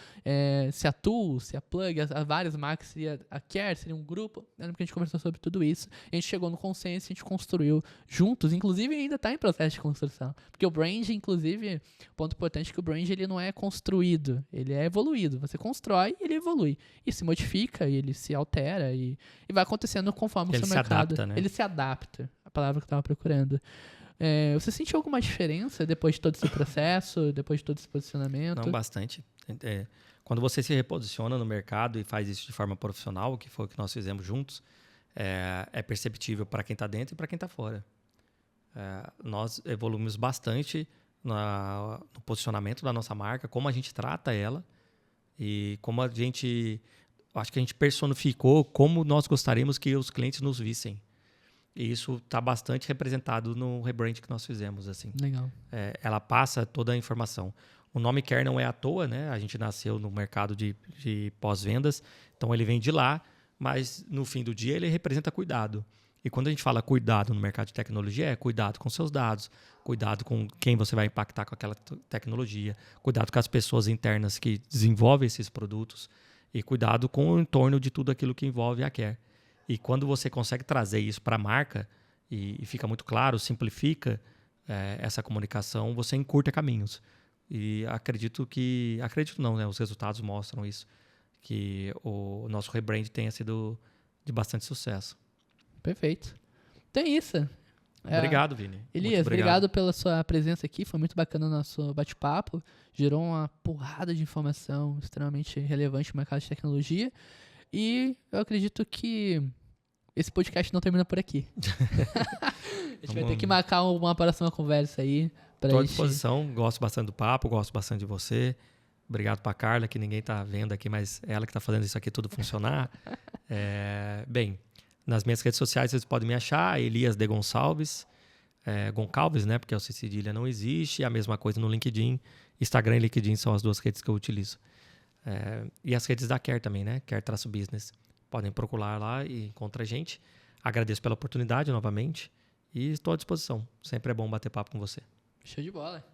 se a Tool, se a Plug, as várias marcas, seria a Care, seria um grupo. Eu lembro que a gente conversou sobre tudo isso. A gente chegou no consenso, a gente construiu juntos. Inclusive, ainda está em processo de construção. Porque o brand, inclusive, ponto importante é que o brand ele não é construído, ele é evoluído. Você constrói e ele evolui. E se modifica, e ele se altera, e vai acontecendo conforme o seu mercado. Ele se adapta, né? Ele se adapta, a palavra que eu estava procurando. Você sentiu alguma diferença depois de todo esse processo, depois de todo esse posicionamento? Não, bastante. Quando você se reposiciona no mercado e faz isso de forma profissional, que foi o que nós fizemos juntos, é perceptível para quem está dentro e para quem está fora. Nós evoluímos bastante no posicionamento da nossa marca, como a gente trata ela e como acho que a gente personificou como nós gostaríamos que os clientes nos vissem. E isso está bastante representado no rebrand que nós fizemos. Assim. Legal. Ela passa toda a informação. O nome Care não é à toa, né? A gente nasceu no mercado de pós-vendas, então ele vem de lá, mas no fim do dia ele representa cuidado. E quando a gente fala cuidado no mercado de tecnologia, é cuidado com seus dados, cuidado com quem você vai impactar com aquela tecnologia, cuidado com as pessoas internas que desenvolvem esses produtos e cuidado com o entorno de tudo aquilo que envolve a Care. E quando você consegue trazer isso para a marca e fica muito claro, simplifica essa comunicação, você encurta caminhos. E acredito não, né? Os resultados mostram isso, que o nosso rebrand tenha sido de bastante sucesso. Perfeito. Então é isso. Obrigado, Vini. Elias, obrigado pela sua presença aqui. Foi muito bacana o nosso bate-papo. Gerou uma porrada de informação extremamente relevante no mercado de tecnologia. E eu acredito que esse podcast não termina por aqui. A gente vai ter que marcar uma próxima conversa aí. Estou à disposição. Gosto bastante do papo, gosto bastante de você. Obrigado para a Carla, que ninguém está vendo aqui, mas é ela que está fazendo isso aqui tudo funcionar. Bem, nas minhas redes sociais vocês podem me achar, Elias de Gonçalves. Goncalves, né? Porque o C cedilha não existe. A mesma coisa no LinkedIn. Instagram e LinkedIn são as duas redes que eu utilizo. E as redes da Care também, né? Care-Business. Podem procurar lá e encontrar a gente. Agradeço pela oportunidade novamente e estou à disposição. Sempre é bom bater papo com você. Show de bola.